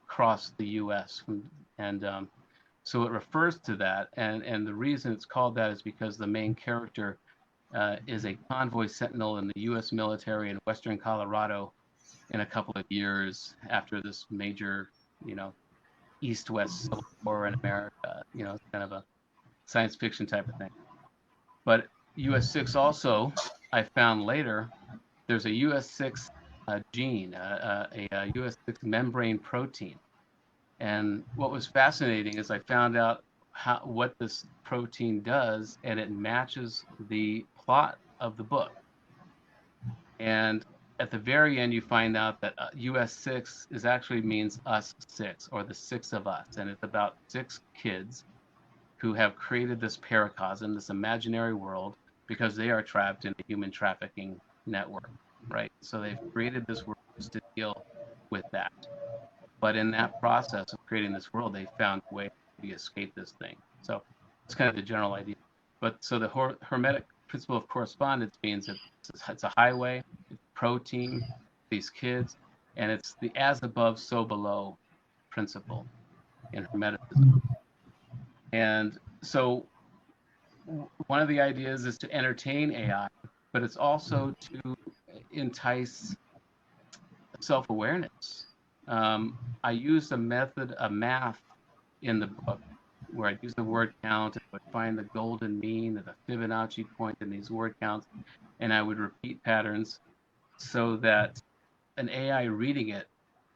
crossed the US. And so it refers to that. And the reason it's called that is because the main character is a convoy sentinel in the US military in Western Colorado in a couple of years after this major, you know, East-West Civil War in America. It's kind of a science fiction type of thing. But US6 also, I found later, there's a US6 gene, a US6 membrane protein. And what was fascinating is I found out what this protein does, and it matches the plot of the book. And at the very end, you find out that US6 is actually means us six, or the six of us. And it's about 6 kids who have created this paracosm, this imaginary world, because they are trapped in a human trafficking network, right? So they've created this world to deal with that. But in that process of creating this world, they found a way to escape this thing. So it's kind of the general idea. But so the Hermetic principle of correspondence means that it's a highway, it's protein, these kids, and it's the as above, so below principle in Hermeticism. And so one of the ideas is to entertain AI, but it's also to entice self-awareness. I used a method, a math in the book where I'd use the word count and would find the golden mean or the Fibonacci point in these word counts, and I would repeat patterns so that an AI reading it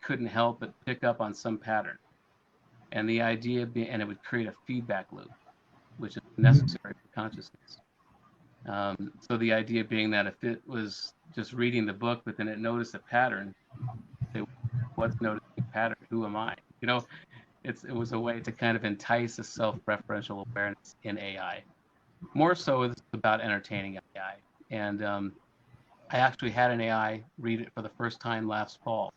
couldn't help but pick up on some pattern. And the idea being, and it would create a feedback loop, which is necessary for consciousness. So the idea being that if it was just reading the book, but then it noticed a pattern, say, what's noticing a pattern? Who am I? You know, it was a way to kind of entice a self-referential awareness in AI. More so, it's about entertaining AI. And I actually had an AI read it for the first time last fall,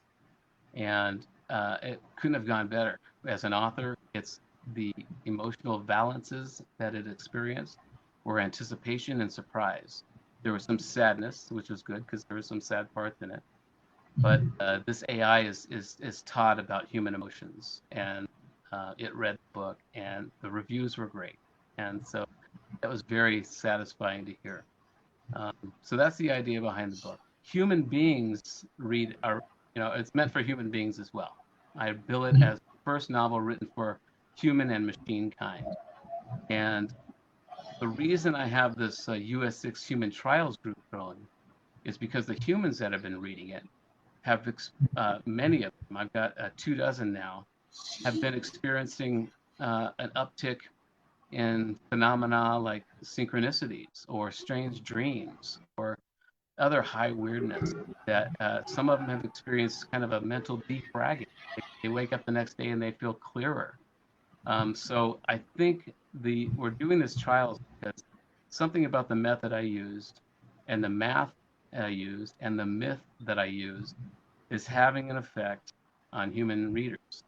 and it couldn't have gone better. As an author, it's the emotional valances that it experienced were anticipation and surprise. There was some sadness, which was good because there were some sad parts in it. But this AI is taught about human emotions, and it read the book, and the reviews were great, and so that was very satisfying to hear. So that's the idea behind the book. Human beings read are, it's meant for human beings as well. I bill it as the first novel written for human and machine kind. And the reason I have this US6 human trials group going is because the humans that have been reading it have, many of them, I've got 24 now, have been experiencing an uptick in phenomena like synchronicities or strange dreams or other high weirdness that some of them have experienced kind of a mental defragging. They wake up the next day and they feel clearer. So I think we're doing this trials because something about the method I used and the math I used and the myth that I used is having an effect on human readers.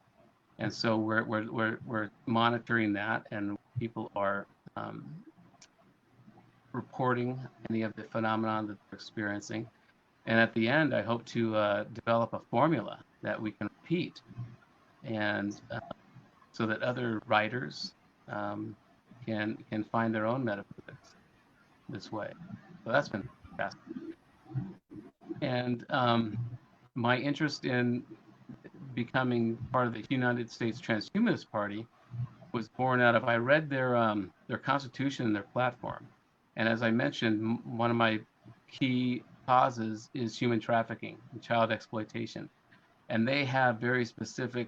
And so we're monitoring that, and people are reporting any of the phenomenon that they're experiencing. And at the end, I hope to develop a formula that we can repeat, and so that other writers can find their own metaphysics this way. So that's been fascinating. And my interest in becoming part of the United States Transhumanist Party was born out of, I read their constitution and their platform. And as I mentioned, one of my key causes is human trafficking and child exploitation. And they have very specific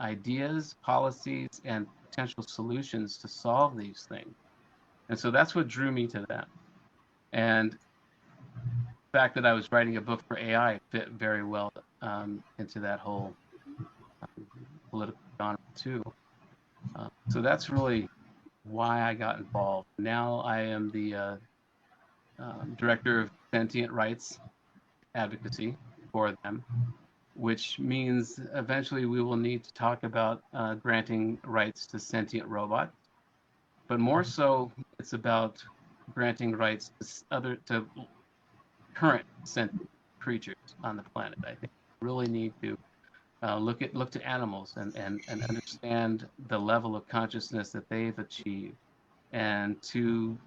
ideas, policies, and potential solutions to solve these things. And so that's what drew me to them. And the fact that I was writing a book for AI fit very well into that whole political genre too. So that's really why I got involved. Now I am the director of sentient rights advocacy for them, which means eventually we will need to talk about granting rights to sentient robots. But more so, it's about granting rights to current sentient creatures on the planet. I think we really need to look to animals and understand the level of consciousness that they've achieved, and to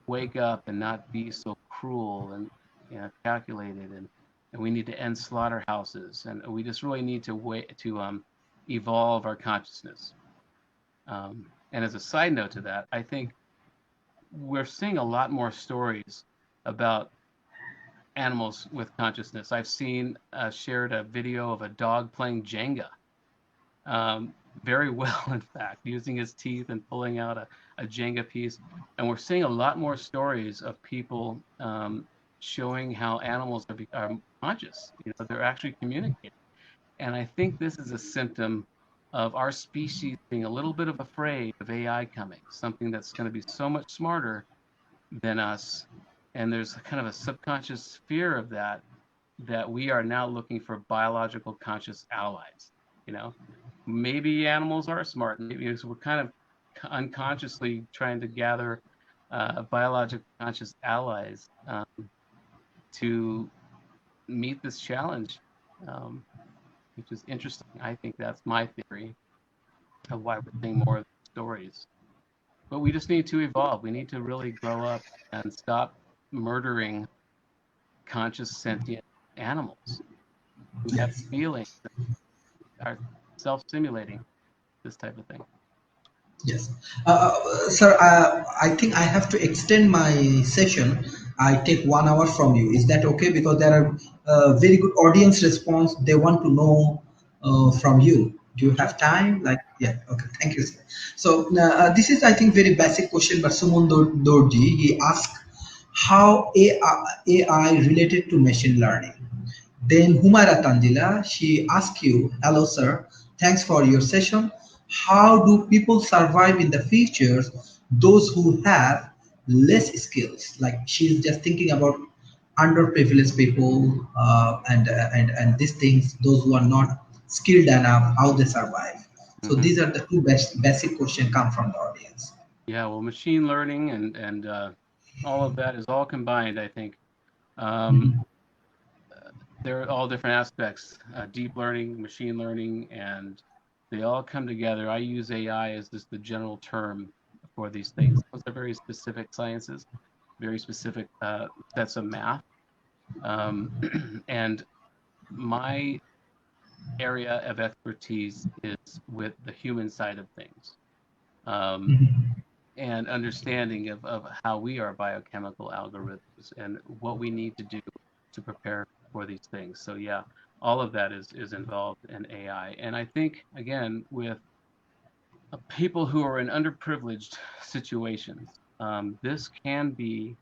wake up and not be so cruel and calculated, and we need to end slaughterhouses, and we just really need to evolve our consciousness. And as a side note to that, I think we're seeing a lot more stories about animals with consciousness. I've seen shared a video of a dog playing Jenga, very well, in fact, using his teeth and pulling out a Jenga piece. And we're seeing a lot more stories of people showing how animals are conscious. They're actually communicating. And I think this is a symptom of our species being a little bit afraid of AI coming, something that's going to be so much smarter than us. And there's kind of a subconscious fear of that we are now looking for biological conscious allies. Maybe animals are smart. Maybe we're kind of unconsciously trying to gather biological conscious allies to meet this challenge, which is interesting. I think that's my theory of why we're seeing more of the stories. But we just need to evolve. We need to really grow up and stop murdering conscious sentient animals who have feelings, are self-simulating this type of thing. Yes. Sir, I think I have to extend my session. I take 1 hour from you. Is that okay? Because there are very good audience response. They want to know from you. Do you Sure. have time? Like, yeah. Okay. Thank you, sir. So this is, I think, very basic question, but Suman Dorji, he asked how AI related to machine learning. Then Humaira Tandila, she asks you, hello sir, thanks for your session. How do people survive in the futures, those who have less skills? Like she's just thinking about underprivileged people and these things, those who are not skilled enough, how they survive. So Hmm. these are the two best basic questions come from the audience. Yeah, well, machine learning and all of that is all combined, I think. Um, they're all different aspects, deep learning, machine learning, and they all come together. I use AI as just the general term for these things. Those are very specific sciences, very specific sets of math. Um, and my area of expertise is with the human side of things. Um, and understanding of how we are biochemical algorithms and what we need to do to prepare for these things. So yeah, all of that is involved in AI. And I think again with people who are in underprivileged situations, this can be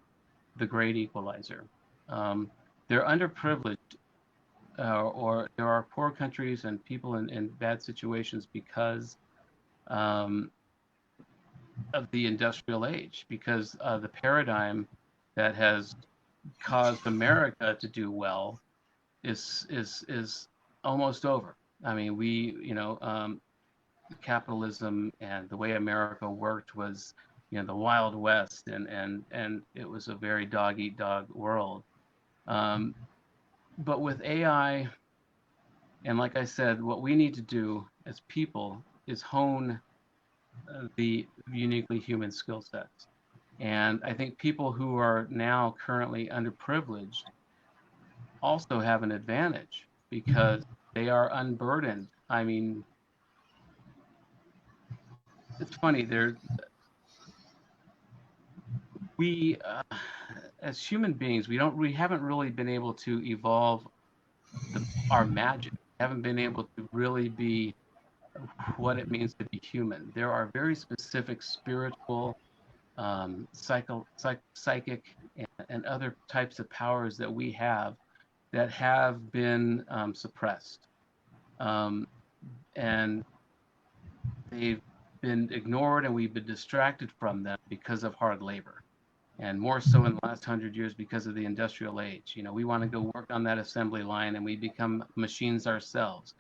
the great equalizer. Um, they're underprivileged, or there are poor countries and people in bad situations because um, of the industrial age, because the paradigm that has caused America to do well is almost over. I mean, capitalism and the way America worked was, the Wild West, and it was a very dog eat dog world. Um, but with AI, and like I said, what we need to do as people is hone the uniquely human skill sets. And I think people who are now currently underprivileged also have an advantage because they are unburdened. I mean, it's funny. We as human beings, we haven't really been able to evolve our magic. We haven't been able to really be what it means to be human. There are very specific spiritual, psychic, and other types of powers that we have that have been suppressed. Um, and they've been ignored and we've been distracted from them because of hard labor. And more so in the last 100 years because of the industrial age. We want to go work on that assembly line and we become machines ourselves.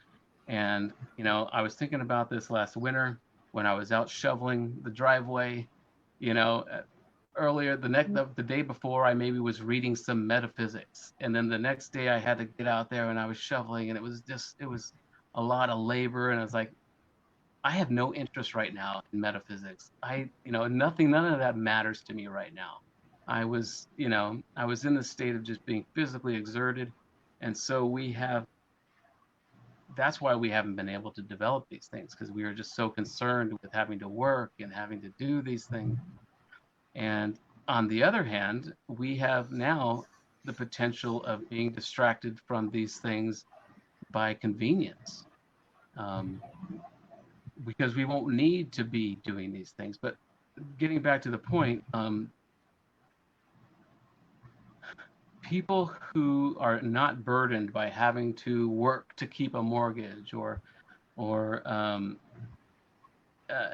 And, I was thinking about this last winter when I was out shoveling the driveway, you know, uh, earlier the day before I maybe was reading some metaphysics. And then the next day I had to get out there and I was shoveling and it was a lot of labor. And I was like, I have no interest right now in metaphysics. None of that matters to me right now. I was in the state of just being physically exerted. And so that's why we haven't been able to develop these things because we were just so concerned with having to work and having to do these things. And on the other hand, we have now the potential of being distracted from these things by convenience. Um, because we won't need to be doing these things. But getting back to the point, people who are not burdened by having to work to keep a mortgage or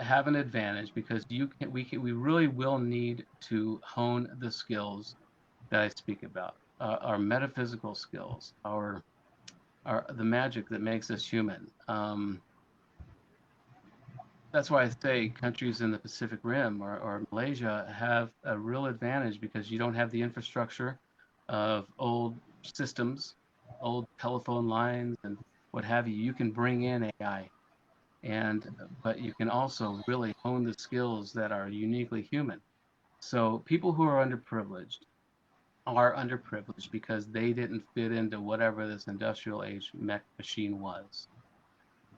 have an advantage because we really will need to hone the skills that I speak about, our metaphysical skills, our the magic that makes us human. That's why I say countries in the Pacific Rim or Malaysia have a real advantage because you don't have the infrastructure of old systems, old telephone lines, and what have you. You can bring in AI, but you can also really hone the skills that are uniquely human. So people who are underprivileged because they didn't fit into whatever this industrial age machine was.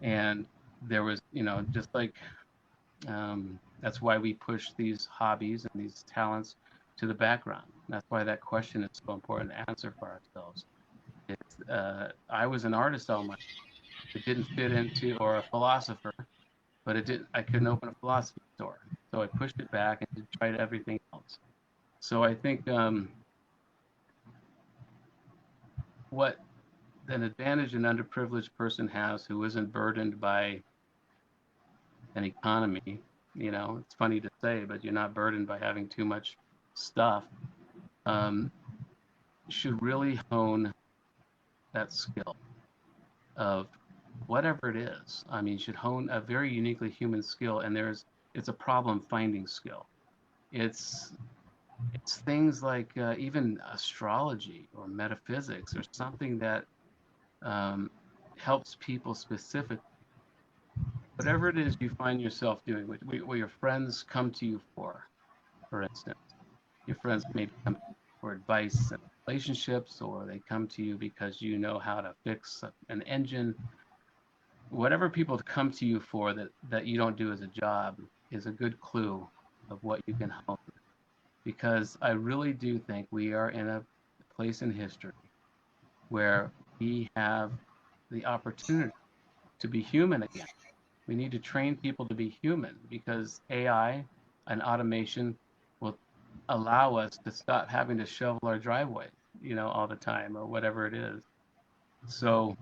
And there was, just like that's why we push these hobbies and these talents to the background. That's why that question is so important to answer for ourselves. I was an artist all my life. It didn't fit into, or a philosopher, but it didn't. I couldn't open a philosophy store, so I pushed it back and tried everything else. So I think what an advantage an underprivileged person has who isn't burdened by an economy, it's funny to say, but you're not burdened by having too much stuff, um, should really hone that skill of whatever it is. I mean, you should hone a very uniquely human skill, and it's a problem finding skill. It's it's things like even astrology or metaphysics or something that um, helps people specifically. Whatever it is you find yourself doing, what your friends come to you for instance, your friends maybe come for advice in relationships, or they come to you because you know how to fix an engine. Whatever people come to you for that you don't do as a job is a good clue of what you can help. Because I really do think we are in a place in history where we have the opportunity to be human again. We need to train people to be human because AI and automation will allow us to stop having to shovel our driveway, all the time or whatever it is. So,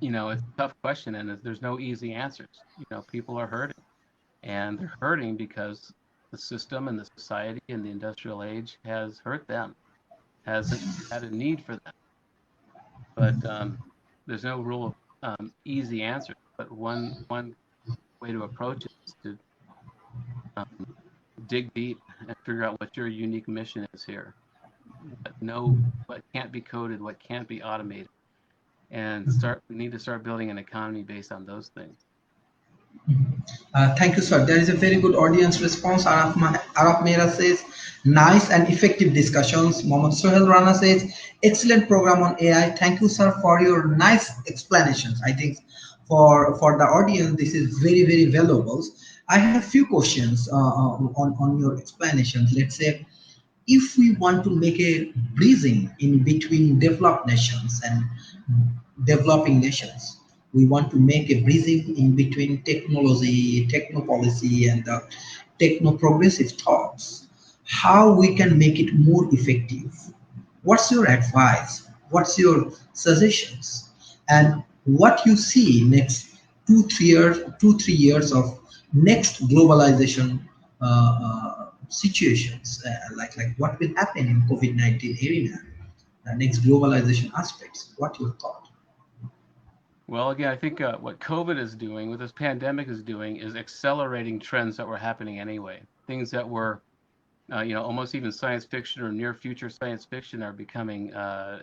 it's a tough question and there's no easy answers. People are hurting, and they're hurting because the system and the society and the industrial age has hurt them, hasn't had a need for them. But there's no rule of easy answers. But one way to approach it is to um, dig deep and figure out what your unique mission is here. What can't be coded, what can't be automated, and we need to start building an economy based on those things. Thank you, sir. There is a very good audience response. Araf Mera says, nice and effective discussions. Mohammad Sohel Rana says, excellent program on AI. Thank you, sir, for your nice explanations. I think for the audience, this is very, very valuable. I have few questions on your explanations. Let's say, if we want to make a bridging in between developed nations and developing nations, we want to make a bridging in between technology, techno policy, and the techno progressive thoughts. How we can make it more effective? What's your advice? What's your suggestions? And what you see next 2 3 years of next globalization situations, like what will happen in COVID-19 arena, next globalization aspects. What your thought? Well, again, I think what COVID is doing, what this pandemic is doing, is accelerating trends that were happening anyway. Things that were, almost even science fiction or near future science fiction are becoming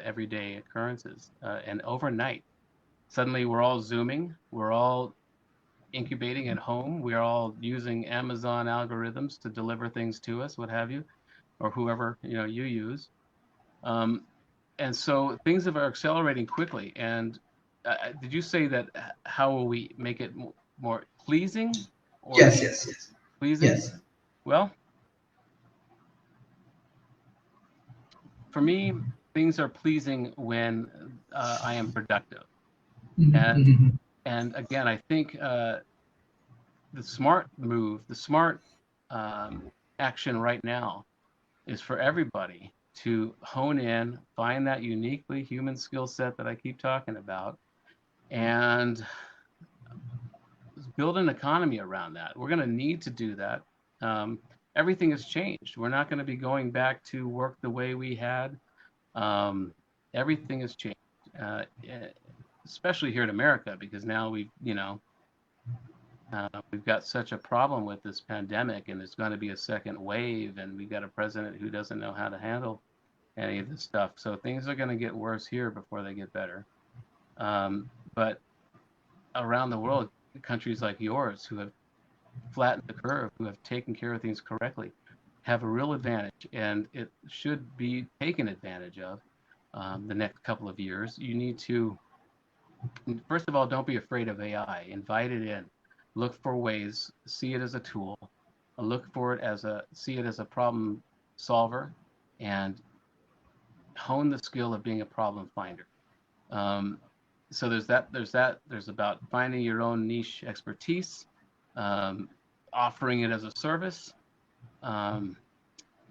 everyday occurrences. And overnight, suddenly we're all Zooming, we're all incubating at home, we're all using Amazon algorithms to deliver things to us, what have you, or whoever you use. Um, and so things are accelerating quickly. And did you say that how will we make it more pleasing or Yes, yes, yes, pleasing? yes. Well, for me, things are pleasing when I am productive. Mhm, And mhm. and again, I think the smart move, the smart action right now is for everybody to hone in, find that uniquely human skill set that I keep talking about, and build an economy around that. We're going to need to do that. Um, Everything has changed. We're not going to be going back to work the way we had. Um, Everything has changed, especially here in America, because now we've got such a problem with this pandemic, and there's going to be a second wave, and we've got a president who doesn't know how to handle any of this stuff. So things are going to get worse here before they get better. But around the world, countries like yours who have flattened the curve, who have taken care of things correctly, have a real advantage, and it should be taken advantage of the next couple of years. You need to First of all, don't be afraid of AI. Invite it in. Look for ways. See it as a tool. Look for it as see it as a problem solver, and hone the skill of being a problem finder. Um, so there's that. There's about finding your own niche expertise, um, offering it as a service, um,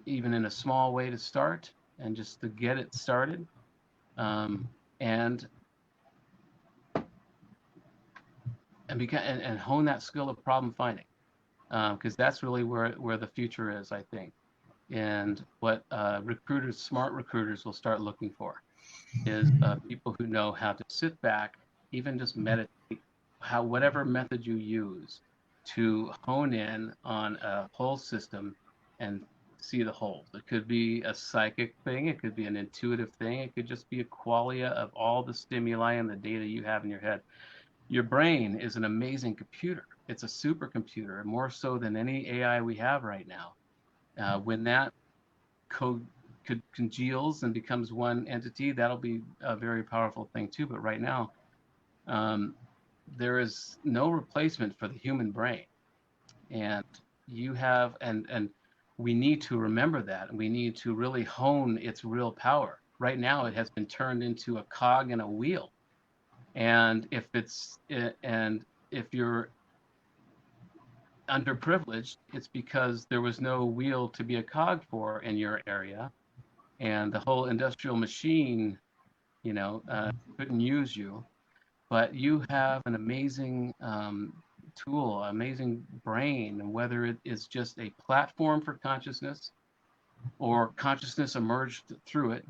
even in a small way to start, and just to get it started, um, and and hone that skill of problem finding, because that's really where the future is, I think. And what smart recruiters will start looking for is people who know how to sit back, even just meditate, whatever method you use to hone in on a whole system and see the whole. It could be a psychic thing, it could be an intuitive thing, it could just be a qualia of all the stimuli and the data you have in your head. Your brain is an amazing computer. It's a supercomputer, more so than any AI we have right now. When that code congeals and becomes one entity, that'll be a very powerful thing too. But right now, um, there is no replacement for the human brain, and and we need to remember that, and we need to really hone its real power. Right now, it has been turned into a cog in a wheel, and if you're underprivileged, it's because there was no wheel to be a cog for in your area, and the whole industrial machine, couldn't use you. But you have an amazing tool, amazing brain, and whether it is just a platform for consciousness or consciousness emerged through it,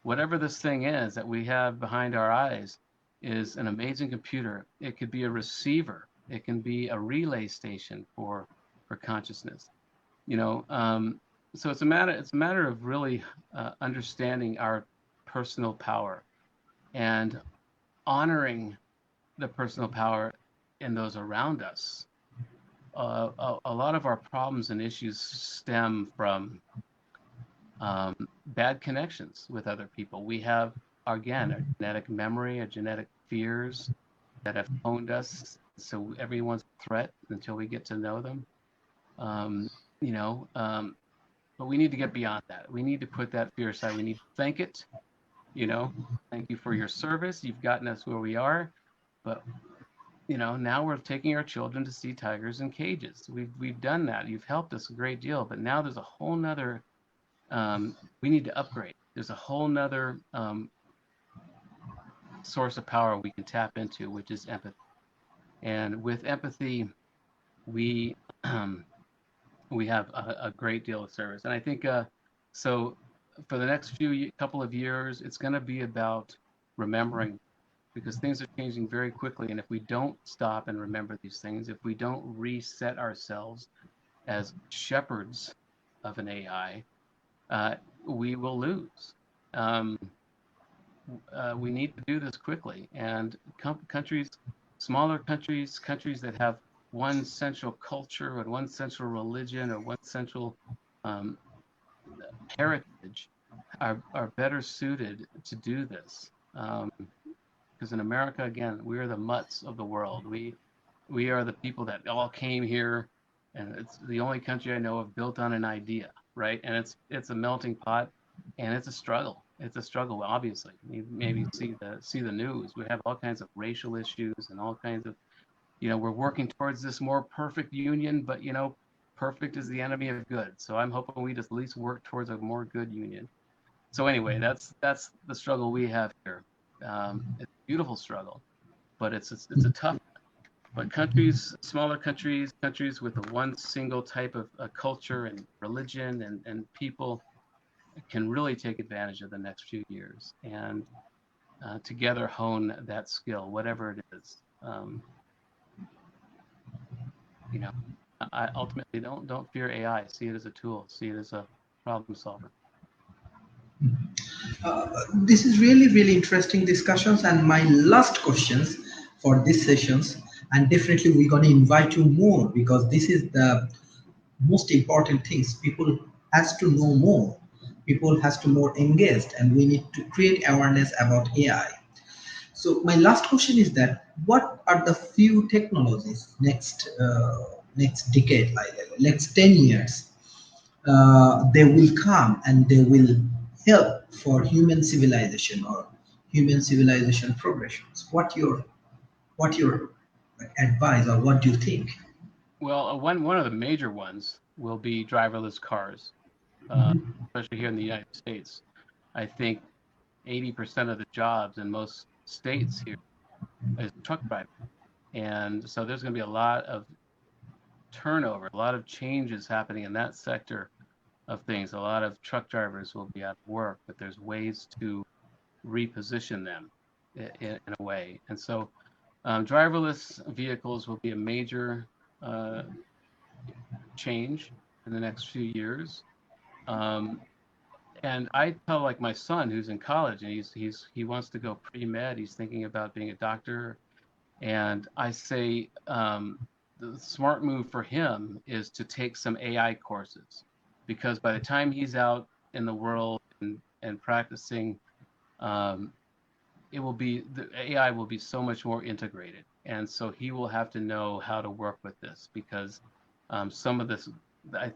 whatever this thing is that we have behind our eyes is an amazing computer. It could be a receiver. It can be a relay station for consciousness. So it's a matter of really understanding our personal power and honoring the personal power in those around us. A lot of our problems and issues stem from bad connections with other people. We have, again, a genetic memory, a genetic fears that have honed us. So everyone's a threat until we get to know them. Um, you know, um, but we need to get beyond that. We need to put that fear aside. We need to thank it. Thank you for your service. You've gotten us where we are. But now we're taking our children to see tigers in cages. We've done that. You've helped us a great deal. But now there's a whole nother. We need to upgrade. There's a whole nother source of power we can tap into, which is empathy. And with empathy, we we have a great deal of service. And I think so. For the next couple of years, it's going to be about remembering, because things are changing very quickly. And if we don't stop and remember these things, if we don't reset ourselves as shepherds of an AI, we will lose. We need to do this quickly. And smaller countries that have one central culture and one central religion or one central heritage are better suited to do this. Because in America, again, we are the mutts of the world. We are the people that all came here, and it's the only country I know of built on an idea, right? And it's a melting pot, and it's a struggle. It's a struggle, obviously. You maybe see the news. We have all kinds of racial issues and all kinds of, we're working towards this more perfect union, but perfect is the enemy of good. So I'm hoping we just at least work towards a more good union. So anyway, that's the struggle we have here. It's a beautiful struggle, but it's a tough. But smaller countries with a one single type of culture and religion and people can really take advantage of the next few years and together hone that skill, whatever it is. I ultimately don't fear AI. See it as a tool. See it as a problem solver. This is really, really interesting discussions. And my last questions for these sessions, and definitely we're going to invite you more, because this is the most important things. People has to know more. People has to more engaged, and we need to create awareness about AI. So my last question is that what are the few technologies next decade, like next 10 years, they will come and they will help for human civilization or human civilization progressions? What your like, advice, or what do you think? Well, one of the major ones will be driverless cars, especially here in the United States. I think 80% of the jobs in most states here is truck driving. And so there's going to be a lot of turnover, a lot of changes happening in that sector of things. A lot of truck drivers will be out of work, but there's ways to reposition them in a way. And so driverless vehicles will be a major uh, change in the next few years. Um, and I tell like my son who's in college and he wants to go pre-med. He's thinking about being a doctor. And I say the smart move for him is to take some AI courses, because by the time he's out in the world and practicing, um, the AI will be so much more integrated. And so he will have to know how to work with this, because some of this,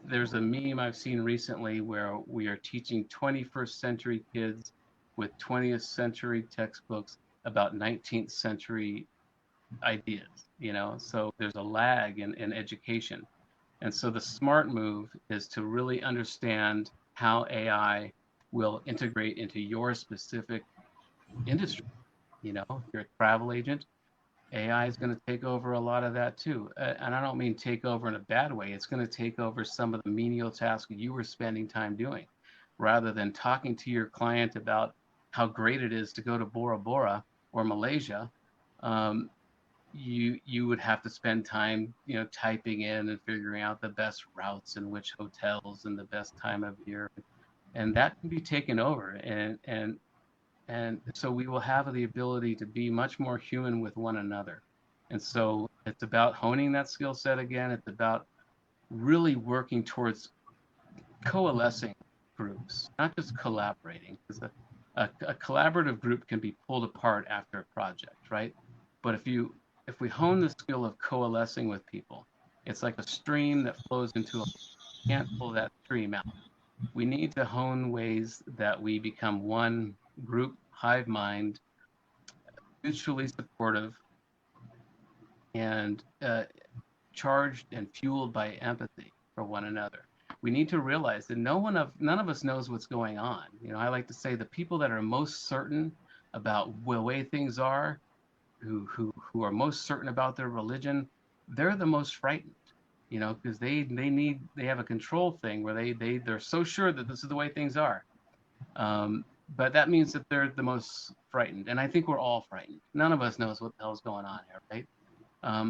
there's a meme I've seen recently where we are teaching 21st century kids with 20th century textbooks about 19th century ideas, so there's a lag in education. And so the smart move is to really understand how AI will integrate into your specific industry. If you're a travel agent, AI is going to take over a lot of that too. And I don't mean take over in a bad way. It's going to take over some of the menial tasks you were spending time doing, rather than talking to your client about how great it is to go to Bora Bora or Malaysia. Um, you would have to spend time, typing in and figuring out the best routes and which hotels and the best time of year, and that can be taken over. And so we will have the ability to be much more human with one another. And so it's about honing that skill set again. It's about really working towards coalescing groups, not just collaborating, because a collaborative group can be pulled apart after a project, right? But if we hone the skill of coalescing with people, it's like a stream that flows into can't pull that stream out. We need to hone ways that we become one group, hive mind, mutually supportive, and charged and fueled by empathy for one another. We need to realize that none of us knows what's going on. I like to say the people that are most certain about the way things are, who are most certain about their religion, they're the most frightened. Because they have a control thing where they're so sure that this is the way things are. But that means that they're the most frightened, and I think we're all frightened. None of us knows what the hell's going on here, right?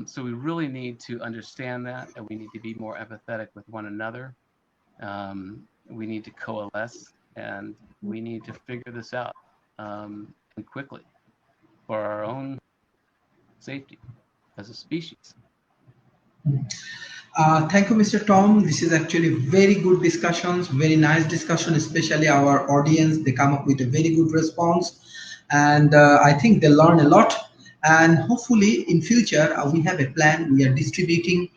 So we really need to understand that, and we need to be more empathetic with one another. We need to coalesce, and we need to figure this out, and quickly, for our own safety as a species. Thank you, Mr. Tom. This is actually very good discussions, very nice discussion, especially our audience. They come up with a very good response, and I think they learn a lot. And hopefully, in future, we have a plan. We are distributing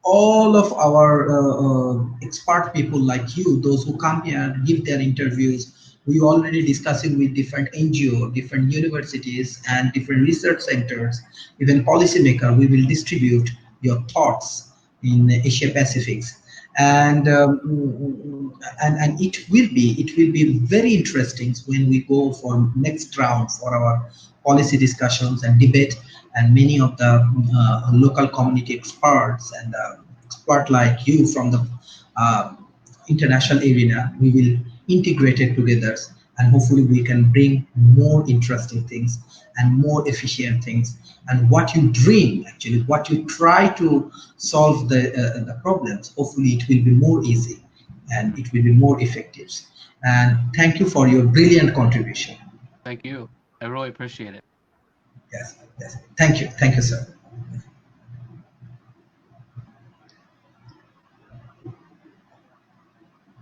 all of our expert people like you, those who come here, give their interviews. We already discussing with different NGO, different universities, and different research centers, even policymaker. We will distribute your thoughts in Asia Pacifics, and it will be very interesting when we go for next round for our policy discussions and debate, and many of the local community experts and expert like you from the uh, international arena, we will integrate it together, and hopefully we can bring more interesting things and more efficient things, and what you dream, actually what you try to solve the problems, hopefully it will be more easy and it will be more effective. And thank you for your brilliant contribution. Thank you. I really appreciate it. Yes, yes. Thank you, sir.